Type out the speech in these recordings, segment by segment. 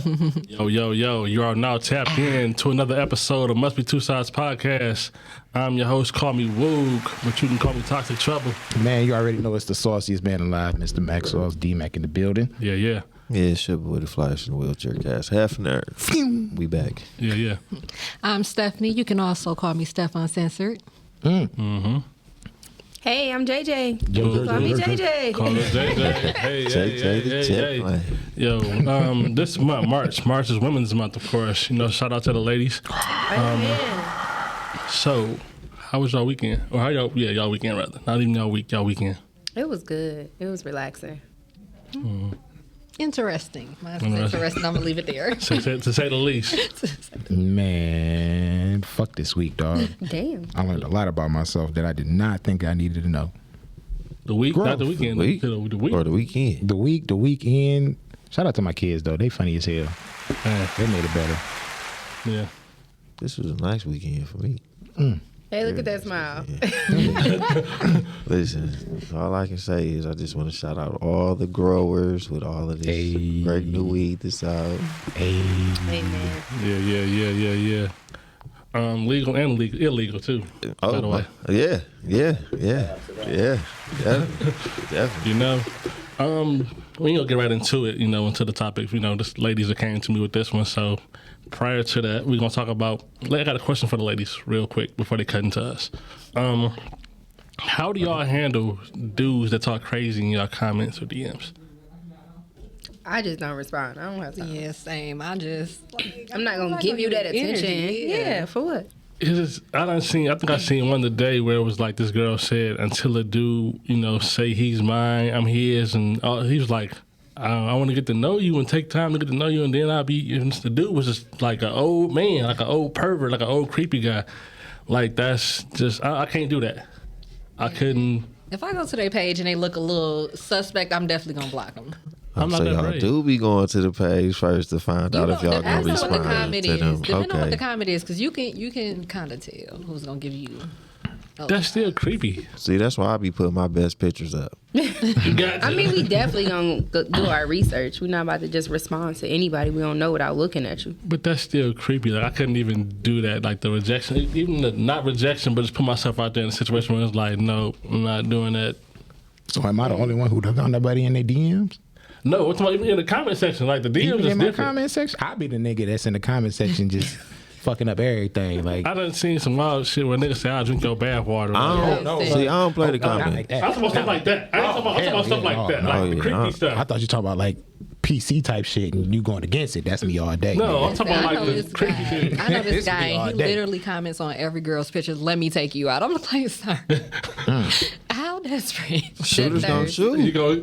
Yo, you are now tapped in to another episode of Must Be Two Sides Podcast. I'm your host, call me Woog, but you can call me Toxic Trouble. Man, you already know it's the sauciest man alive, Mr. Maxwell's D-Mac in the building. Yeah. Yeah, it's your boy, the Flash in the wheelchair cast. Half an hour. We back. Yeah. I'm Stephanie. You can also call me Steph Uncensored. Hey, I'm JJ. Call me JJ. Call us JJ. Hey. Yo, this month, March is Women's Month, of course. You know, shout out to the ladies. So, how was y'all weekend? Or how y'all? Yeah, y'all weekend rather. Not even y'all week. Y'all weekend. It was good. It was relaxing. Interesting. Mine's interesting. I'm going to leave it there. To say the least. Man, fuck this week, dog. Damn. I learned a lot about myself that I did not think I needed to know. The week? Growth. Not the weekend. Week? The week? Or the weekend. The weekend. Shout out to my kids, though. They funny as hell. They made it better. Yeah. This was a nice weekend for me. Hey, look at that smile. Listen, all I can say is I just want to shout out all the growers with all of this great new weed that's out. Amen. Yeah. Legal and illegal too. By the way. Yeah. Definitely. You know, we gonna get right into it. You know, into the topic. You know, this ladies that came to me with this one. So prior to that, we're gonna talk about. I got a question for the ladies, real quick, before they cut into us. How do y'all handle dudes that talk crazy in y'all comments or DMs? I just don't respond. I don't have time. Yeah, same. I'm not gonna give you that attention. energy. Yeah, for what? I think I seen one today where it was like this girl said, until a dude, you know, say he's mine, I'm his, and he was like, I want to get to know you and take time to get to know you, and then I'll be. And the dude was just like an old man, like an old pervert, like an old creepy guy. Like that's just I can't do that. I couldn't. If I go to their page and they look a little suspect, I'm definitely gonna block them. I'm not so that y'all brave. do be going to the page first to find out if y'all gonna Depends on what the respond comment to is. them. Depending on what the comment is, because you can kind of tell who's gonna give you. That's still creepy. See, that's why I be putting my best pictures up. I mean, we definitely gonna do our research. We're not about to just respond to anybody we don't know without looking at you. But that's still creepy. Like I couldn't even do that. Like the rejection, even the not rejection, but just put myself out there in a situation where it's like, no, I'm not doing that. So am I the only one who done found nobody in their DMs? No, it's even in the comment section. Like the DMs Even is in my different. comment section? I be the nigga that's in the comment section just fucking up everything. Like I done seen some wild shit where niggas say, I'll drink your bath water. I don't, see, I don't play the not comment. like that. I'm talking about stuff like that. I'm talking about stuff like that. Like the creepy I stuff. thought you talking about like PC type shit and you going against it. That's me all day. No, man. I'm talking about like the creepy shit. I know this This guy. be all He day. literally comments on every girl's pictures. Let me take you out. I'm like, sorry. How desperate? Shooters don't shoot.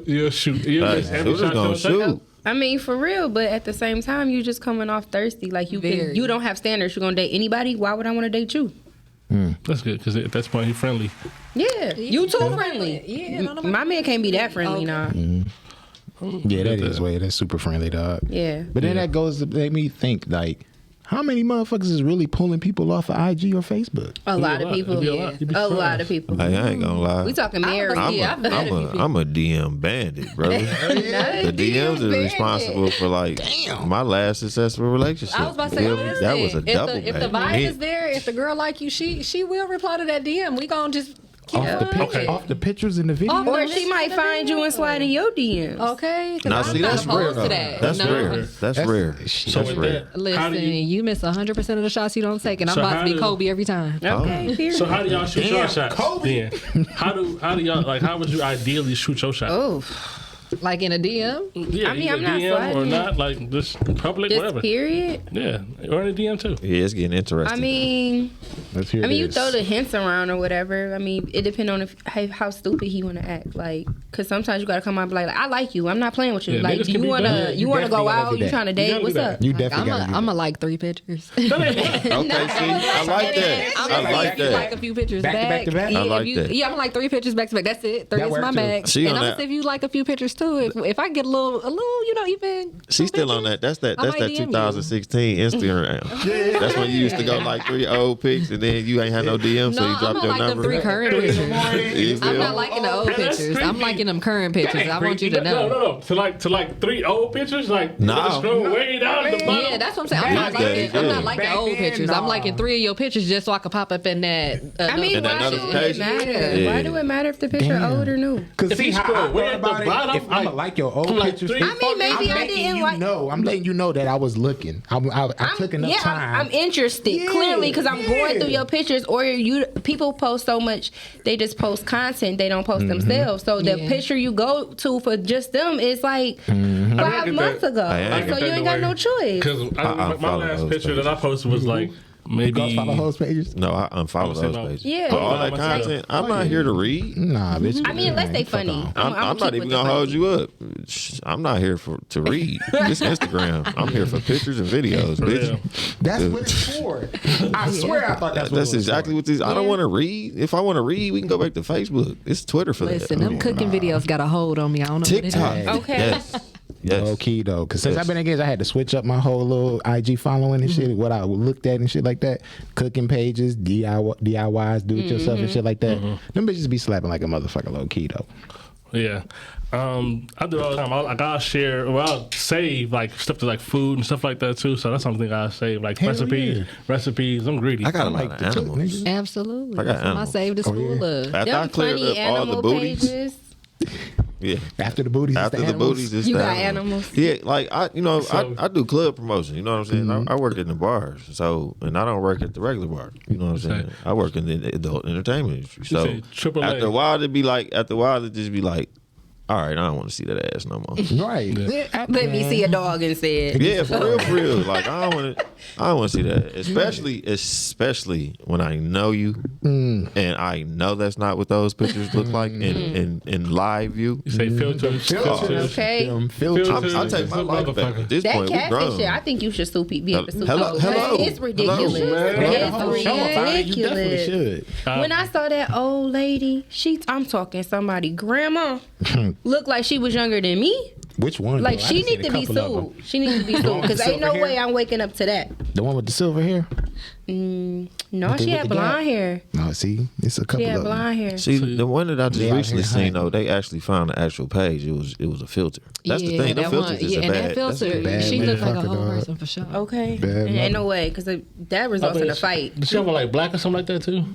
You'll shoot. Shooters gonna shoot. I mean, for real, but at the same time, you just coming off thirsty. Like you don't have standards. You're gonna date anybody. Why would I want to date you? That's good because at that point he's friendly. Yeah, you too friendly. Yeah, My man can't be that friendly, nah. Yeah, that is way. That's super friendly, dog. Yeah. But then that goes to make me think, like, how many motherfuckers is really pulling people off of IG or Facebook? A lot of people. It'd be a lot. You'd be A lot surprised. of people. Hey, I ain't gonna lie. We talking married. I'm a DM bandit, bro. The DMs are responsible for like my last successful relationship. I was about to say, listen, that was a double. if the vibe is there, if the girl like you, she will reply to that DM. We gonna just keep Off the pictures and the videos? Or she might find you and slide in your DMs. Okay. Now see, that's rare though. That's rare. That's rare. So That's with rare. that, Listen, you miss 100% of the shots you don't take, and I'm So about how to be do- Kobe every time. Okay, period. so how do y'all shoot your shots? Kobe. Then how do y'all like? How would you ideally shoot your shot? Oh, Like in a DM. Yeah, I mean, either I'm not DM or sliding. not, like just public, just whatever. period. Yeah, or in a DM too. Yeah, it's getting interesting. I mean, Let's hear you this. throw the hints around or whatever. I mean, it depends on how stupid he want to act. Like, cause sometimes you gotta come out and be like, I like you. I'm not playing with you. Yeah, like, niggas do can you be wanna bad. you wanna definitely go gotta out? do You that. trying to You date? gotta What's do up? You Like, definitely got to do I'm that. gonna like 3 pictures. okay, see, I like that. I'm I gonna like like that. a few pictures Back to back. back to back? Yeah, I like if you, that. Yeah, I'm gonna like 3 pictures back to back. That's it. 3 That is my work, too. max. She And on I'm that. gonna see if you like a few pictures too. If I get a little, even. She's still on that. That's that might DM you. 2016 Instagram. That's when you used to go like 3 old pics and then you ain't had no DM, so you dropped your I'm not like number. them 3 current pictures. You feel I'm me? not liking the old pictures. I'm liking them current pictures. I want you to know. No. To like 3 old pictures, like No. you gotta scroll way down to the bottom. Yeah, that's what I'm saying. I'm not liking Back old then, pictures. no. I'm liking 3 of your pictures just so I can pop up in that. I mean, And that why do it notification? matter? Yeah. Why do it matter if the picture old or new? Cause If see you how scroll I way thought at the about it, bottom, if I'ma like your old I'm like pictures, 3, I mean, maybe I didn't like. I'm letting you know that I was looking. I took enough time. I'm interested Yeah, clearly because I'm going yeah. through your pictures. Or people post so much, they just post content. They don't post themselves. So the picture you go to for just them is like 5 months ago. I So you ain't got no choice. Because my unfollow last those picture pages. that I posted was like maybe. Ghost follow host pages? No, I unfollow those no. pages. Yeah. But all that Oh, content, I'm not here to read. Nah, bitch. I mean, unless they funny. I'm not even gonna hold you up. I'm not here to read. This Instagram. I'm here for pictures and videos, bitch. real. That's what it's for. I swear I thought that's what it was exactly for. what this. I don't want to read. If I want to read, we can go back to Facebook. It's Twitter for Listen, that. them cooking videos got a hold on me. I don't know TikTok. what it is. Okay. Yes. Yes. Low key though, because since I've been engaged, I had to switch up my whole little IG following and shit. What I looked at and shit like that, cooking pages, DIYs, do it yourself and shit like that. Them bitches be slapping like a motherfucker. Low key though. Yeah. I do it all the time. I'll share, I'll save like stuff to like food and stuff like that too. So that's something I save, like Hell recipes. I'm greedy. I got a like lot of the cook, animals. nigga. Absolutely. I got That's what I animals. saved the school of. After I Them cleared funny up all the animal booties. pages. Yeah. After the booties, After it's the animals. booties, it's You the got animals? Yeah, like I So- I do club promotion. You know what I'm saying? I work in the bars, so and I don't work at the regular bar. You know what I'm saying? Okay. I work in the adult entertainment industry. So say AAA. after a while, it just be like, all right, I don't want to see that ass no more. Right. Yeah. Let me see a dog instead. Yeah, for real. Like I don't want to see that. Especially when I know you and I know that's not what those pictures look like in live view. You say filters. Okay. Filters. I take my life back. At this That point, we catfish grown. shit, I think you should be able to sue Hello? folks. Hello? It's ridiculous. Hello? It's You definitely ridiculous. should. When I saw that old lady, I'm talking somebody grandma, looked like she was younger than me. Which one? Like though? I she done seen need a to be couple of them. sued. She needs to be sued because ain't no silver way hair? I'm waking up to that. The one with the silver hair? No, With she the had gap? blonde hair. No, see, it's a She couple had of them. blonde hair. See, the one that I just They out recently here seen hiding. though, they actually found the actual page. It was a filter. That's the thing. The that filters one, is a and bad. that filter, bad she looked like a motherfucker, whole dog. person for sure. Okay, Bad ain't no way because that results in a fight. Did she have like black or something like that too?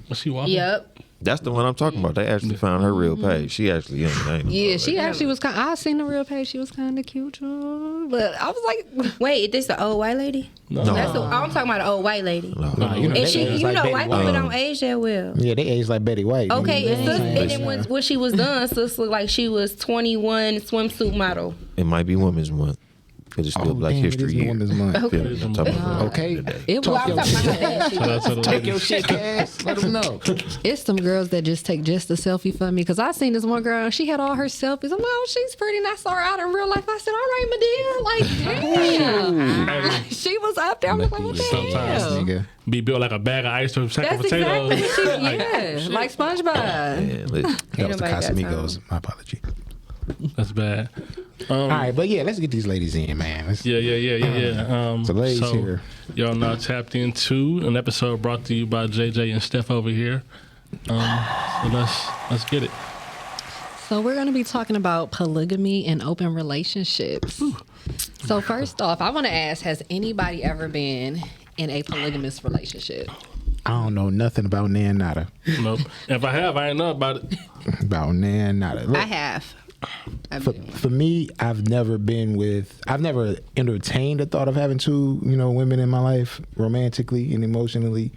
Was she walking? Yep. That's the one I'm talking about. They actually found her real page. She actually young. Ain't no Yeah, more, she like- actually was kind. I seen the real page. She was kind of cute, but I was like, Wait, is this the old white lady? No. That's I'm talking about the old white lady. Nah, you know, And they she, age you like know, Betty white White. people don't age that well. Yeah, they age like Betty White. Okay, nigga. and then when she was done, sis looked like she was 21 swimsuit model. It might be Women's Month. Because it's still Black damn, it History is Year. Women's Month. Okay. Yeah, I'm talking about Okay, it Well, was. I'm talking about her. Shout out to the take your ladies. shit, ass. Let them know. It's some girls that just take just a selfie for me because I seen this one girl and she had all her selfies. I'm like, oh, she's pretty, and I saw her out in real life. I said, all right, Medea, like, damn, like, she was up there. I was like, what the Sometimes, hell? Nigga. Be built like a bag of ice cream, sack of That's potatoes. exactly what she, yeah, like SpongeBob. Man, listen. That was the nobody got Casamigos. My apology. That's bad. All right, but yeah, let's get these ladies in, man. Let's, Yeah. So ladies so here. y'all now tapped into an episode brought to you by JJ and Steph over here. So let's get it. So we're going to be talking about polygamy and open relationships. So first off, I want to ask, has anybody ever been in a polygamous relationship? I don't know nothing about Nan Nada. Nope. If I have, I ain't know about it. About Nan Nada. Look, I have. for me, I've never entertained the thought of having two, women in my life romantically and emotionally,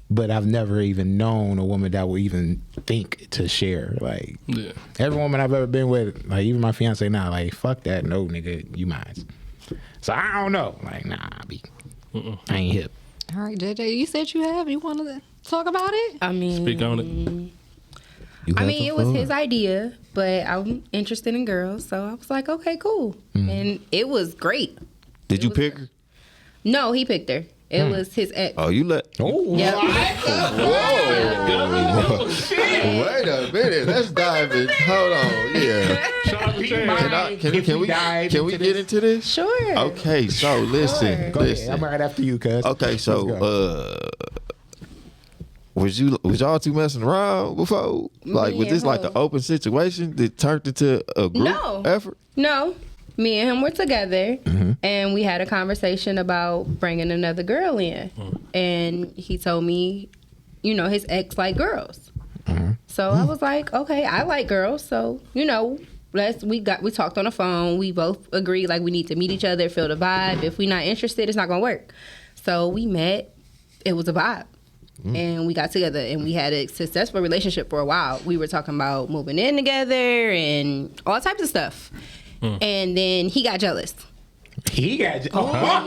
but I've never even known a woman that would even think to share. Like, Yeah. every woman I've ever been with, like even my fiance now, like, fuck that, no nigga, you mine. So I don't know. Like, nah, I ain't hip. All right, JJ, you said you have. You want to talk about it? I mean, Speak on it. it was his idea, but I'm interested in girls, so I was like, okay, cool. And it was great. Did you pick her? No, he picked her. It was his ex. Oh, you let. Oh, Yep. Whoa. Wait a minute. Let's dive in. Hold on. Yeah. Shout out to said. Can we get into this? Sure. Okay, so listen. Go ahead. I'm right after you, cuz. Okay, so was y'all two messing around before? Like, was this like an open situation that turned into a group effort? No. Me and him were together, and we had a conversation about bringing another girl in. And he told me, you know, his ex liked girls. So I was like, okay, I like girls. So, you know, we talked on the phone. We both agreed, like, we need to meet each other, feel the vibe. If we're not interested, it's not going to work. So we met. It was a vibe. And we got together, and we had a successful relationship for a while. We were talking about moving in together and all types of stuff. And then he got jealous. He got What?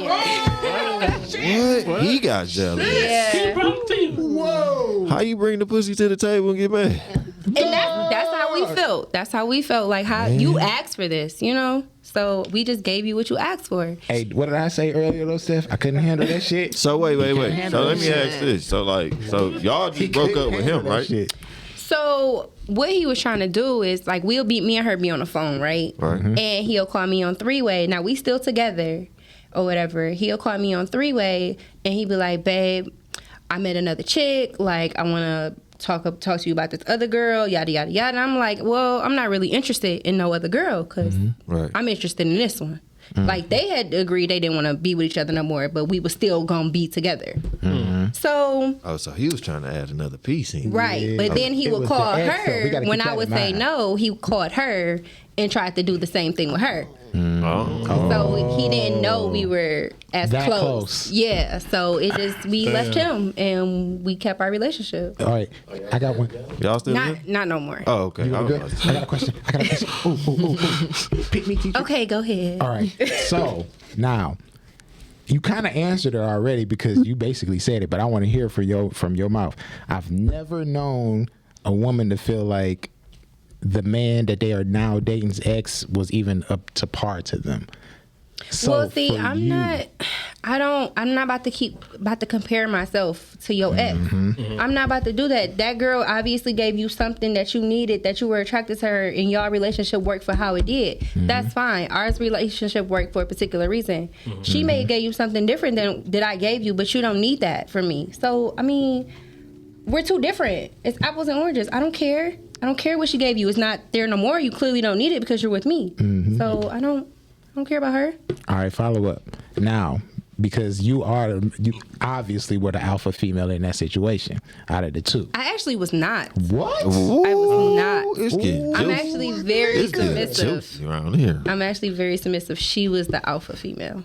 He got jealous. Yeah. He brought it to you. Whoa. How you bring the pussy to the table and get mad? And that's how we felt. That's how we felt. Like, how you asked for this, you know? So we just gave you what you asked for. Hey, what did I say earlier though, Steph? I couldn't handle that shit. So wait. So let me ask this. So y'all just broke up with him, right? Shit. So what he was trying to do is, like, me and her be on the phone, right? Right. And he'll call me on three-way. Now, we still together or whatever. He'll call me on three-way, and he'd be like, babe, I met another chick. Like, I want to talk to you about this other girl, yada, yada, yada. And I'm like, well, I'm not really interested in no other girl because I'm interested in this one. Like, they had agreed they didn't want to be with each other no more, but we were still going to be together. So... Oh, so he was trying to add another piece in. Right, Yeah. but then he It would was call the ex, so we her gotta when keep I that would in say mind. no. He called her and tried to do the same thing with her. Oh. So he didn't know we were as That close. close. Yeah, so we left him and we kept our relationship. All right, I got one. Y'all still good? Not no more. Oh, okay. You good? I got a question. Ooh. Pick me, teacher. Okay, go ahead. All right. So now, you kind of answered it already because you basically said it, but I want to hear from your mouth. I've never known a woman to feel like the man that they are now dating's ex was even up to par to them. So well, see, for I'm you- not about to compare myself to your ex. I'm not about to do that. That girl obviously gave you something that you needed, that you were attracted to her, and y'all relationship worked for how it did. That's fine. Ours relationship worked for a particular reason. She may have gave you something different than that I gave you, but you don't need that from me. So, I mean, we're too different. It's apples and oranges. I don't care. I don't care what she gave you. It's not there no more. You clearly don't need it because you're with me. So I don't care about her. All right, follow up. Now, because you obviously were the alpha female in that situation out of the two. I actually was not. What? I was not. It's getting I'm juicy. actually very It's getting submissive. juicy around here. I'm actually very submissive. She was the alpha female.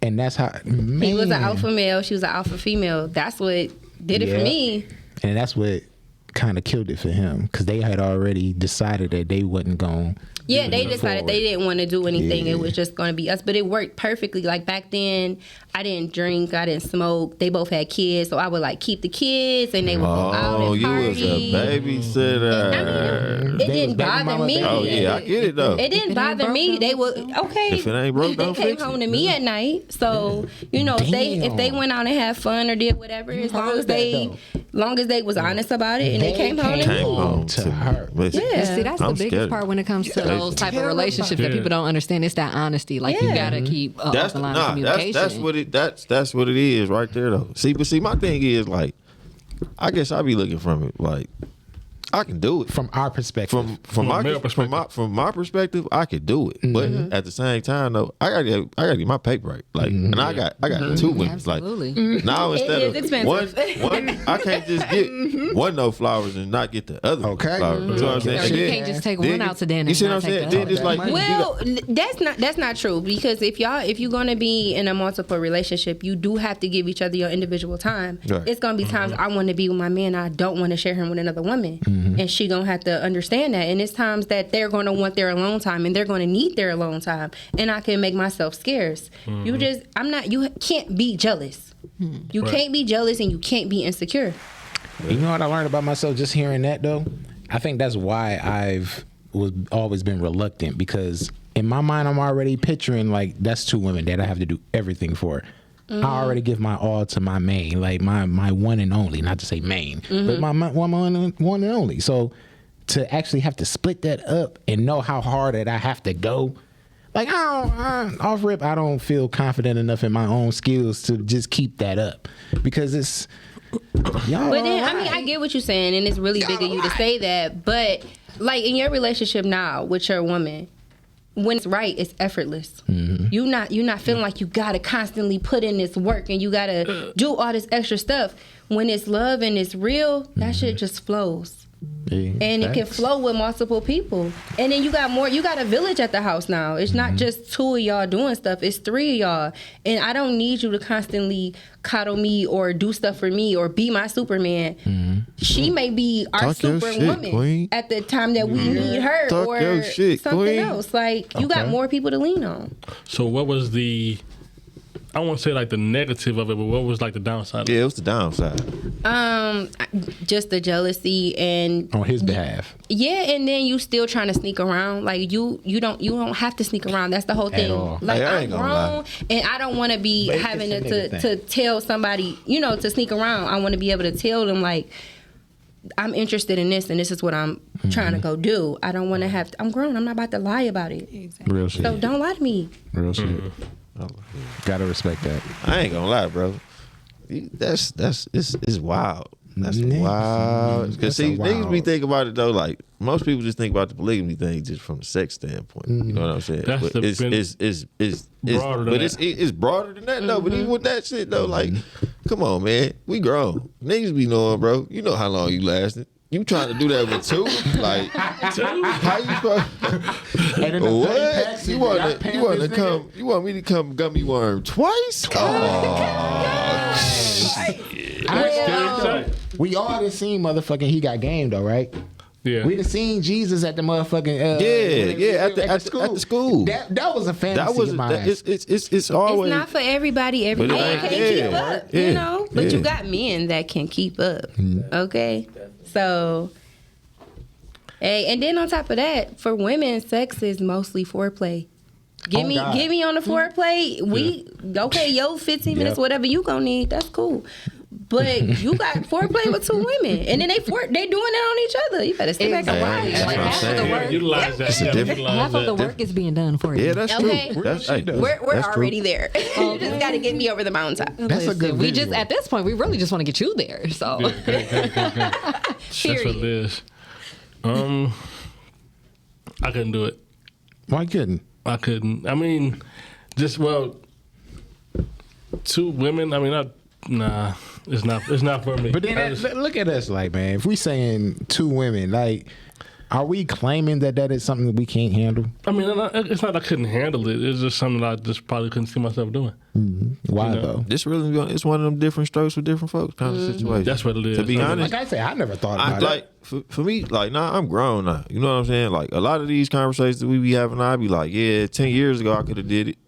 And that's how, man. He was an alpha male. She was an alpha female. That's what did it for Yeah. me. And that's what kind of killed it for him because they had already decided that they wasn't going. Yeah, they decided they didn't want to do anything. Yeah. It was just going to be us. But it worked perfectly. Like, back then, I didn't drink. I didn't smoke. They both had kids. So I would, like, keep the kids, and they would go out Oh, and you party. was a babysitter. It They was didn't baby bother mama, me. baby Oh yeah, I get it though. It didn't bother me. They were okay. If it ain't broke, they don't came fix home it. to me at night. So if they went out and had fun or did whatever, as long heard as that, they was honest about it and they came home to Came me. home to her. Listen, Yeah. See, that's I'm the biggest scared. part when it comes to those type of relationships that Yeah. people don't understand. It's that honesty. Like, you Yeah. gotta keep That's open line of communication. that's what it is right there though. See, my thing is, like, I guess I be looking from it like I can do it From our perspective. from a my male perspective. from my perspective. I could do it, but at the same time though, I gotta get my paper right. Like, and I got two women. Absolutely. Like now instead is of expensive. one, I can't just get one no flowers and not get the other Okay. flowers. You know what I'm saying? Or And you then- can't just take then one out to dinner You see and what I'm not saying? take Then the it's other. like Well, that's not true because if you're gonna be in a multiple relationship, you do have to give each other your individual time. Right. It's gonna be times I want to be with my man, I don't want to share him with another woman, and she gonna have to understand that. And it's times that they're gonna want their alone time and they're gonna need their alone time, and I can make myself scarce. You can't be jealous. You can't be jealous and you can't be insecure. You know what I learned about myself just hearing that though? I think that's why I've always been reluctant because in my mind I'm already picturing like that's two women that I have to do everything for. I already give my all to my main, like my one and only, not to say main, but my one and only. So to actually have to split that up and know how hard that I have to go. Like off rip, I don't feel confident enough in my own skills to just keep that up because it's y'all. But then, I mean, I get what you're saying, and it's really big of you to say that. But like in your relationship now with your woman, when it's right, it's effortless. Mm-hmm. You're not feeling like you gotta constantly put in this work and you gotta do all this extra stuff. When it's love and it's real, that shit just flows. Yeah, and it can flow with multiple people. And then you got a village at the house now. It's not just 2 of y'all doing stuff, it's 3 of y'all. And I don't need you to constantly coddle me or do stuff for me or be my Superman. She may be our superwoman at the time that we need her or something else. Like, you got more people to lean on. So what was the, I won't say like the negative of it, but what was like the downside of it? Yeah, it was the downside. Just the jealousy and on his behalf. Yeah, and then you still trying to sneak around. Like you don't have to sneak around. That's the whole thing. Like I'm grown and I don't want to be having to tell somebody, to sneak around. I want to be able to tell them like I'm interested in this and this is what I'm trying to go do. I don't want to have I'm grown. I'm not about to lie about it. Exactly. Real shit. So don't lie to me. Real shit. Gotta respect that. I ain't gonna lie, bro. It's wild. That's wild. Because see, niggas be thinking about it though. Like most people just think about the polygamy thing just from the sex standpoint. You know what I'm saying? That's but it's broader than that though. But even with that shit though, like, come on, man, we grown. Niggas be knowing, bro. You know how long you lasted. You trying to do that with 2? Like, how you supposed? What? You want to come? You want me to come gummy worm twice? We all done seen motherfucking He Got Game though, right? Yeah. We done seen Jesus at the motherfucking at the school. That was a fantasy of mine. It's always. It's not for everybody. Every man can't keep up, But you got men that can keep up. Okay, so. Hey, and then on top of that, for women, sex is mostly foreplay. Get me on the foreplay. Yo, 15 minutes, whatever you gonna need, that's cool. But you got foreplay with 2 women, and then they doing it on each other. You better stay back and watch. Half of the work is being done for you. Yeah, that's true. We're already there. You just got to get me over the mountaintop. That's a good. We just at this point, we really just want to get you there. So That's what it is. I couldn't do it. Why couldn't? I couldn't. I mean, 2 women. I mean, nah, it's not for me. But then look at us, like, man. If we saying 2 women, like, are we claiming that is something that we can't handle? I mean, it's not I couldn't handle it. It's just something that I just probably couldn't see myself doing. Why though? It's it's one of them different strokes for different folks kind of situation. That's what it is. To be honest, like I say, I never thought about it. Like for me, like I'm grown now. You know what I'm saying? Like a lot of these conversations that we be having, I be like, 10 years ago I could have did it.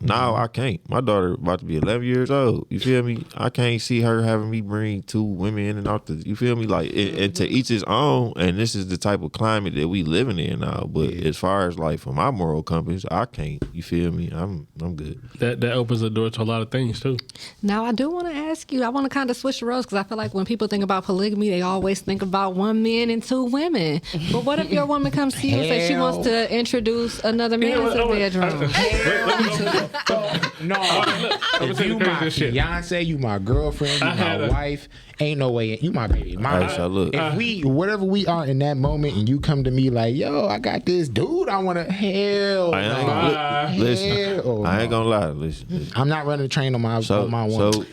Now I can't. My daughter about to be 11 years old. You feel me? I can't see her having me bring 2 women in and out. You feel me? Like, and to each his own. And this is the type of climate that we living in now. But as far as like for my moral compass, I can't. You feel me? I'm good. That opens the door to a lot of things too. Now I do want to ask you. I want to kind of switch the roles because I feel like when people think about polygamy, they always think about 1 man and 2 women. But what if your woman comes to you and says she wants to introduce another man to the bedroom? No, if you my fiance, you my girlfriend, you my wife, ain't no way. You my baby mama. So look, if whatever we are in that moment, and you come to me like, yo, I got this dude, I want to hell. I ain't gonna lie. Listen, I'm not running the train on my one.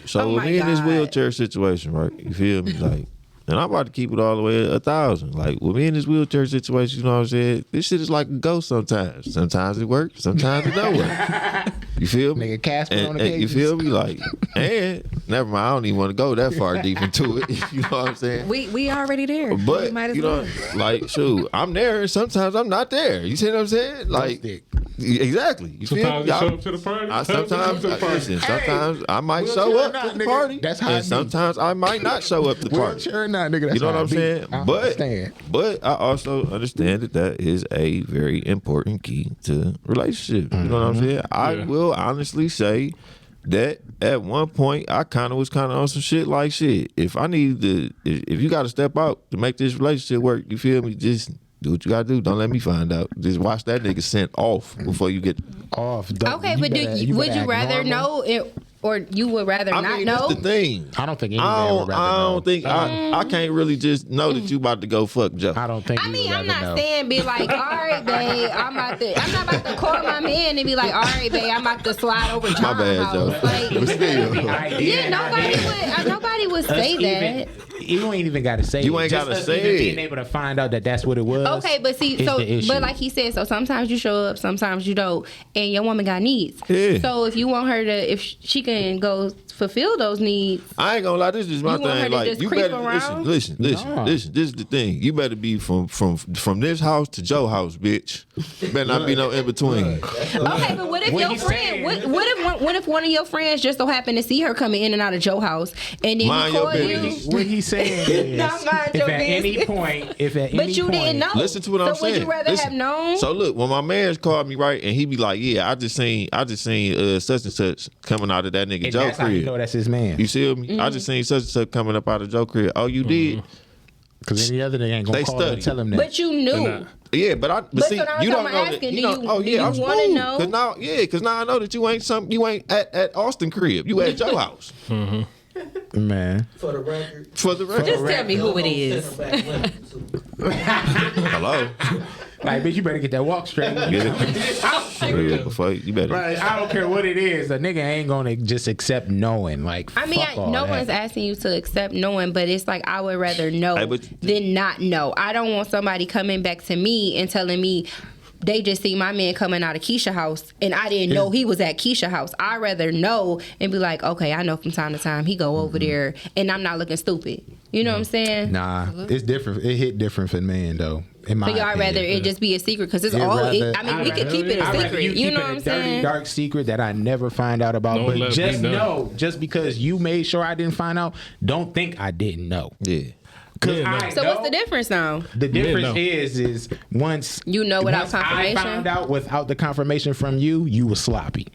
So with me in this wheelchair situation, right? You feel me? Like, and I'm about to keep it all the way at 1,000. Like, with me in this wheelchair situation, you know what I'm saying? This shit is like a ghost sometimes. Sometimes it works, sometimes it don't work. You feel me? Nigga Casper on the You feel me? Like, and never mind, I don't even want to go that far deep into it. You know what I'm saying? We already there. But, we might as you know, like, shoot, I'm there and sometimes I'm not there. You see what I'm saying? Like, exactly. You sometimes feel me? You show up to the party. Sometimes I might show up to the party. That's how and sometimes I might not show up to the party. Sure not, nigga. That's you know what I'm saying? Understand. But I also understand that is a very important key to relationship. You know what I'm saying? I will honestly say that at one point I kind of was on some shit like shit. If I need to, if you got to step out to make this relationship work, you feel me? Just do what you gotta do. Don't let me find out. Just watch that nigga sent off before you get off. Okay, but would you rather know it, or you would rather not know? That's the thing. I don't think anybody would rather know. I don't think I can't really just know that you about to go fuck Joe. I don't think. I mean, I'm not saying be like, all right, babe, I'm not about to call my man and be like, all right, babe, I'm about to slide over to My my bad, house. Joe. Like, But still. yeah, nobody would say that. You ain't even got to say. You it. ain't Just gotta us say even it. Being able to find out that that's what it was. Okay, but see, is so the issue. but like he said, so sometimes you show up, sometimes you don't, and your woman got needs. Yeah. So if you want her to, if she can go fulfill those needs, I ain't gonna lie, this is my You want her thing. to Like just you creep better around? listen. No. This is the thing. You better be from this house to Joe house, bitch. Better not be no in between. okay, but what if What your he friend, saying- what if one of your friends just so happen to see her coming in and out of Joe house, and then Mind he your call you? business. What he's saying is, Not mind if your at any business. point, But you didn't know. Listen to what I'm So would saying. you rather Listen. have known? So look, when my man's called me right, and he be like, "Yeah, I just seen such and such coming out of that nigga and Joe that's how you crib." know that's his man. You see me? I just seen such and such coming up out of Joe crib. Oh, you did? Because any other nigga ain't gonna They call him study. and tell him that. But you knew. Yeah, but see, so now you I'm don't know asking, that. do You know, you- oh do yeah, you I'm wanna smooth. know? Cause now I know that you ain't at Austin crib. You at Joe house. Man, For the record, For the record. Just tell me who it is. center back women, too. Hello. like, bitch, you better get that walk straight. Get it? Yeah, before you better. Right, I don't care what it is. A nigga ain't gonna just accept knowing. Like, I mean, fuck all no that. one's asking you to accept knowing, but it's like I would rather know Hey, but- than not know. I don't want somebody coming back to me and telling me they just see my man coming out of Keisha house and I didn't know he was at Keisha house. I'd rather know and be like, okay, I know from time to time he go over there and I'm not looking stupid. You know what I'm saying? Nah, it's different. It hit different for men though. In my But y'all opinion. rather it just be a secret because it's I'd all. rather- I mean, I'd we could rather- keep it a I'd rather secret. you You keep know it what a I'm dirty, saying? dark secret that I never find out about. Don't But let just me know. know, just because you made sure I didn't find out, don't think I didn't know. Yeah. Cause Yeah, no. I So know, what's the difference now? The difference no. is once You know without once confirmation? I found out without the confirmation from you, you was sloppy.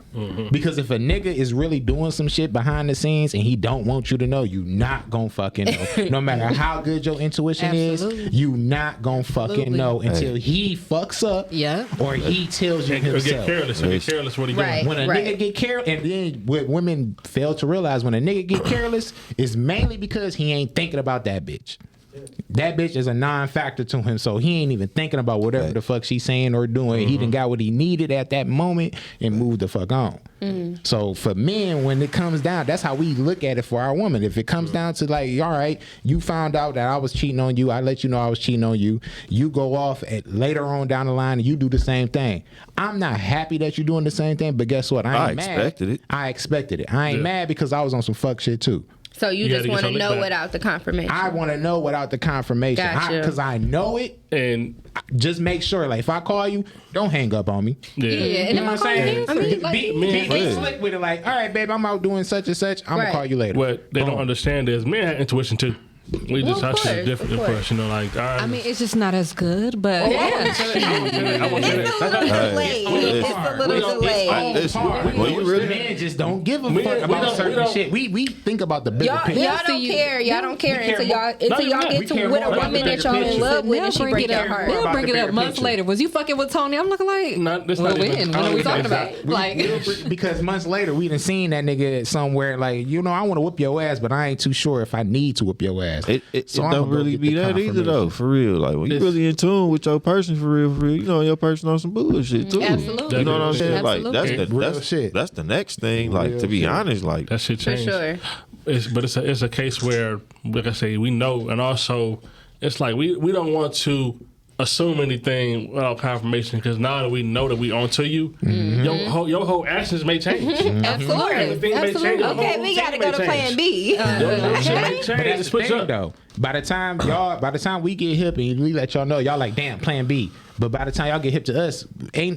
Because if a nigga is really doing some shit behind the scenes and he don't want you to know, you not gonna fucking know. No matter how good your intuition Absolutely. is, you not gonna fucking Absolutely. know until he fucks up. Yeah. Or he tells you Or get himself. careless. Or get careless. What are you Right. doing? When a Right. nigga get careless, and then what women fail to realize, when a nigga get careless, is mainly because he ain't thinking about that bitch. That bitch is a non-factor to him, so he ain't even thinking about whatever the fuck she's saying or doing. He done got what he needed at that moment and moved the fuck on. So for men, when it comes down, that's how we look at it for our woman. If it comes down to like, all right, you found out that I was cheating on you, I let you know I was cheating on you. You go off at later on down the line and you do the same thing. I'm not happy that you're doing the same thing, but guess what? I ain't mad. expected it. I expected it. I ain't mad because I was on some fuck shit too. So you You just gotta get want to your lick know back. without the confirmation. I want to know without the confirmation. Gotcha. Because I know it. And Just make sure, like, if I call you, don't hang up on me. yeah. Yeah, You and know what I'm saying? I mean, like, Be slick with it, like, all right, babe, I'm out doing such and such. I'm Right. gonna call you later. What they don't understand is men have intuition too. We Well, just of our shit course, is different, of of course. You know, like I mean, it's just not as good, but yeah. It's a little delay. It's a little delay. Listen, Hard. well, you really Men just don't give a We fuck don't- about we certain don't- shit. We think about the bigger Y'all picture. don't care. Y'all don't care care until more- y'all Not even that. get We to care with more a about woman the that y'all bigger in picture. love with They'll and she bring break it your up. heart. They'll About bring the it up bigger months picture. later. Was you fucking with Tony? I'm looking like, Not- that's well, not even- when? What are we talking about? Like, Because months later, we done seen that nigga somewhere. Like, you know, I want to whoop your ass, but I ain't too sure if I need to whoop your ass. It I'ma don't go really get be the that either confirmation. though, for real. Like when you This- really in tune with your person for real, you know your person on some bullshit too. Absolutely. You know what I'm saying? Like Absolutely. that's Real shit. that's the next thing. Like Real to be shit. honest, like that shit For changed. sure. But it's a case where, like I say, we know, and also it's like we don't want to assume anything without confirmation because now that we know that we onto you, your whole actions may change. absolutely. Everything may change. Absolutely. Your Okay, whole we routine got to go may to change. plan B. Your shit may change. But that's Just the switch thing, up. though. By the time we get hip and we let y'all know, y'all like, damn, plan B. But by the time y'all get hip to us,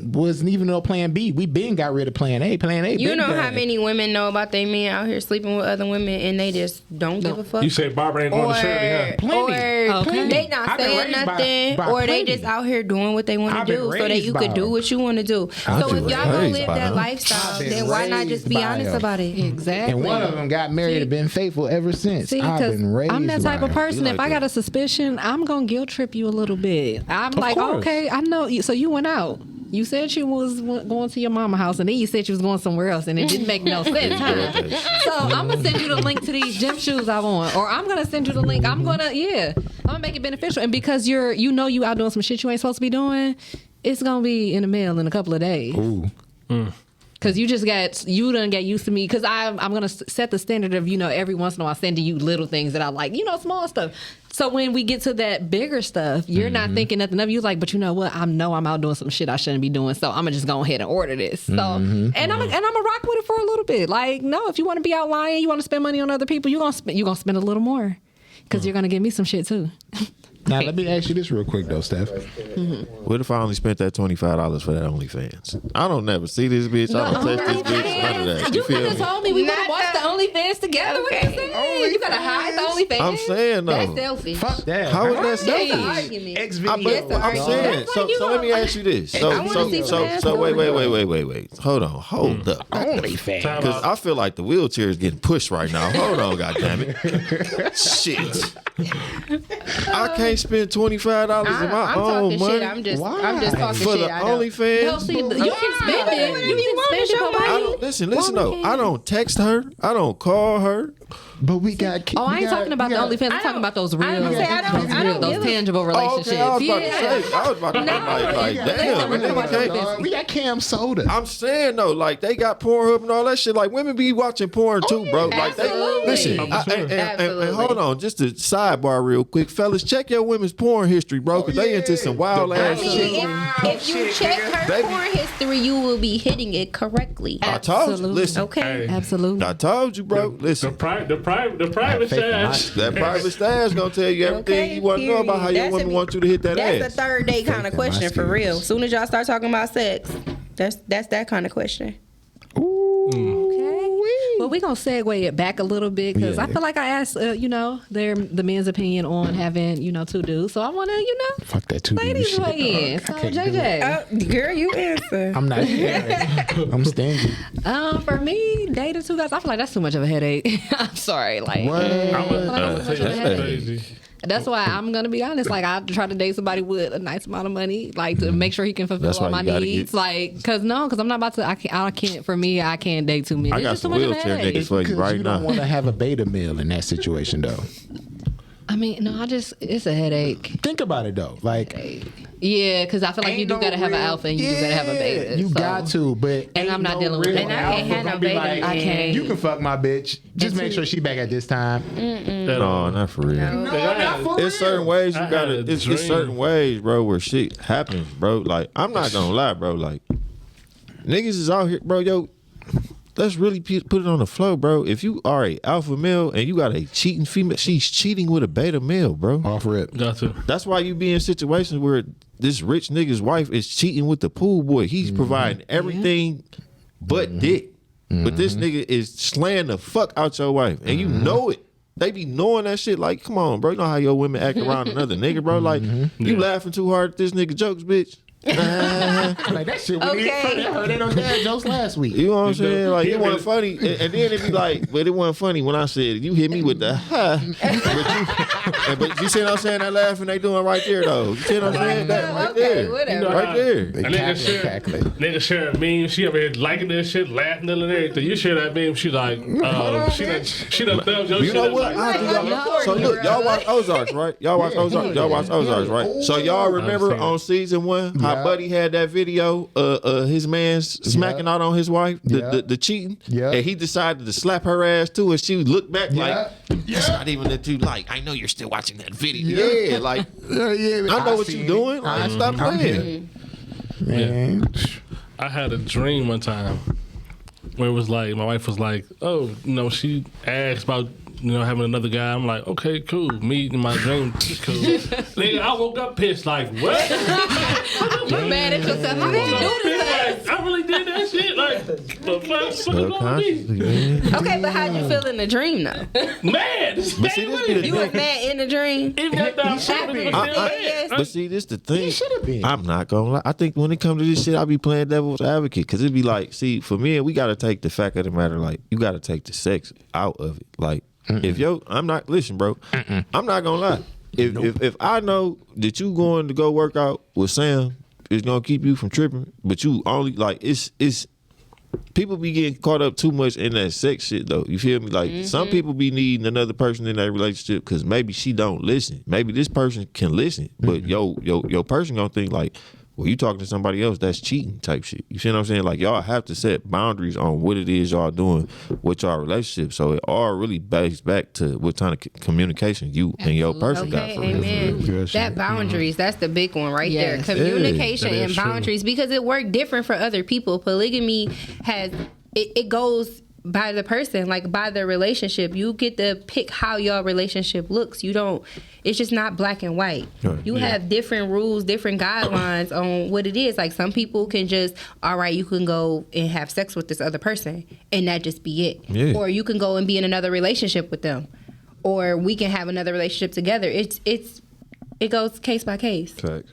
wasn't even no plan B. We been got rid of plan A. Plan A. You know done. how many women know about their men out here sleeping with other women and they just don't give a fuck? You say Barbara ain't going to Shirley, huh? Plenty. They not I've been saying raised nothing, by or they plenty. just out here doing what they want I've to been do, so that raised you by could do them. what you want to do. I've So been if y'all gonna raised live by that them. lifestyle, I've been then why not raised just be by honest them. about it? Exactly. And one of them got married and been faithful ever since. See, I've because been raised I'm that type by of person. You If like I got that. a suspicion, I'm gonna guilt trip you a little bit. I'm like, course. okay, I know. So you went out. You said you was going to your mama house, and then you said you was going somewhere else, and it didn't make no sense, huh? So I'm gonna send you the link to these gym shoes I want, or I'm gonna send you the link. I'm gonna make it beneficial, and because you out doing some shit you ain't supposed to be doing, it's gonna be in the mail in a couple of days. Ooh. Cause you done get used to me. Cause I'm gonna set the standard of every once in a while sending you little things that I like, small stuff. So when we get to that bigger stuff, you're not thinking nothing of you. Like, but you know what? I'm out doing some shit I shouldn't be doing. So I'm gonna just go ahead and order this. So and I'm gonna rock with it for a little bit. Like, no, if you want to be out lying, you want to spend money on other people, you gonna spend a little more. Cause you're gonna give me some shit too. Now let me ask you this real quick though, Steph. What if I only spent that $25 for that OnlyFans? I don't never see this bitch. I don't text this bitch. None of that. You feel could have me? told me we would have Not watched the OnlyFans together. What you saying? You gotta hide the OnlyFans. I'm saying That's though. selfish. Fuck that. How is that That's selfish? an argument. X I'm video. saying. That's So like you let me gonna- ask you this. I wanna see some ass Wait. over Hold up. OnlyFans. Because I feel like the wheelchair is getting pushed right now. Hold on, goddammit. Shit. I can't spend $25 of my I'm own talking money shit. I'm just talking for shit. the I don't. OnlyFans. Hell, see, you can spend it. You can spend it, but I why don't listen though. I don't text her. I don't call her. But we got. Oh, I ain't talking about the OnlyFans. I'm talking about those real, I don't those give a- tangible Oh, relationships. okay. I was about to Yeah. say. I was about to like damn. Listen, nigga can't- We got Cam Soda. I'm saying though, like they got Pornhub and all that shit. Like women be watching porn too, bro. Like they Absolutely. listen. Absolutely. And hold on, just a sidebar real quick, fellas. Check your women's porn history, bro, because they into some wild I ass mean, shit. if you check her porn history, you will be hitting it correctly. I told you. Absolutely. Listen, Okay. Hey, Absolutely. I told you, bro. the Listen. private faith in my stash. That private stash gonna tell you everything you want to know about how your That woman should be- wants you to hit that That's ass. a third day kind of in my question for skills. real. As soon as y'all start talking about sex, that's that kind of question. Okay. Well, we're going to segue it back a little bit because Yeah. I feel like I asked, the men's opinion on having, two dudes. So I want to, Fuck that too. ladies weigh in. So, JJ. Girl, you answer. I'm not here. I'm stingy. For me, dating two guys, I feel like that's too much of a headache. I'm sorry. Like, What? I feel like that's too much of a headache. Crazy. That's why I'm gonna be honest. Like, I try to date somebody with a nice amount of money, like to make sure he can fulfill That's all why my you gotta needs. get- Like, cause I'm not about to. I can't. For me, I can't date too many. I It's got just some too much of a wheelchair headache. niggas for you Because right you don't now. want to have a beta male in that situation though. I mean, no, it's a headache. Think about it though. Like Yeah, because I feel like you do gotta have an alpha and you do gotta have a beta. You so. got to, but And I'm not no dealing with real that. And I can't alpha have no gonna be beta like, man. I can't. You can fuck my bitch. Just make sure she back at this time. No, not for real. not for It's certain ways you I gotta. had a It's dream. certain ways, bro, where shit happens, bro. Like I'm not gonna lie, bro. Like niggas is out here, bro. Yo, let's really put it on the flow, bro. If you are a alpha male and you got a cheating female, she's cheating with a beta male, bro. Off rip. Got to. That's why you be in situations where this rich nigga's wife is cheating with the pool boy. He's providing everything but dick. But this nigga is slaying the fuck out your wife. And you know it. They be knowing that shit. Like, come on, bro. You know how your women act around another nigga, bro? Like, you laughing too hard at this nigga jokes, bitch. Like that shit. Okay. I heard it on dad jokes last week. You know what I'm saying? Like, Yeah, it wasn't but- funny. And then it be like, but it wasn't funny when I said it. You hit me with the ha. But you see what I'm saying? That laughing they doing right there, though. You see what I'm saying? That right there. whatever. Right there. They A nigga cackling. nigga share a meme. She over here liking this shit, laughing and everything. You share that meme, she like, she done thumbs your You shit know up what? like, I do y'all. So look, y'all watch Ozarks, right? Y'all watch Ozarks. Y'all watch Ozarks, right? So y'all remember Understand. on season 1 how Yeah. Buddy had that video, his man smacking out on his wife, Yeah. the cheating, Yeah. and he decided to slap her ass too, and she looked back Yeah. like, "That's not even that you like. I know you're still watching that video. Yeah, like Yeah, I know what you're doing. Like, stop playing." Man. I had a dream one time where it was like, my wife was like, oh, she asked about having another guy. I'm like, okay, cool. Me in my dream is cool. Nigga, I woke up pissed like, what? You're mad at yourself. How did you do this? I really did that shit. Like, the fuck? Subconsciously, man. Okay, but how'd you feel in the dream though? Mad. But see, this be the You was mad in the dream. Even after I'm happy. But see, this the thing. He should have been. I'm not gonna lie. I think when it comes to this shit, I be playing devil's advocate because it'd be like, see, for me, we gotta take the fact of the matter. Like, you gotta take the sex out of it. Like, if I'm not listen, bro. I'm not gonna lie. If I know that you going to go work out with Sam, it's gonna keep you from tripping. But you only like it's. People be getting caught up too much in that sex shit though. You feel me? Like some people be needing another person in that relationship because maybe she don't listen. Maybe this person can listen, but your person gonna think like, well, you talking to somebody else, that's cheating type shit. You see what I'm saying? Like y'all have to set boundaries on what it is y'all doing with y'all relationship. So it all really based back to what kind of communication you and your person got Okay, for real. amen. That boundaries, that's the big one right Yes. there. Communication that and is true. boundaries because it worked different for other people. Polygamy has it goes by the person, like by the relationship. You get to pick how your relationship looks. You don't. It's just not black and white. Right. You have different rules, different guidelines on what it is. Like some people can just, all right, you can go and have sex with this other person, and that just be it. Yeah. Or you can go and be in another relationship with them, or we can have another relationship together. It goes case by case. Facts.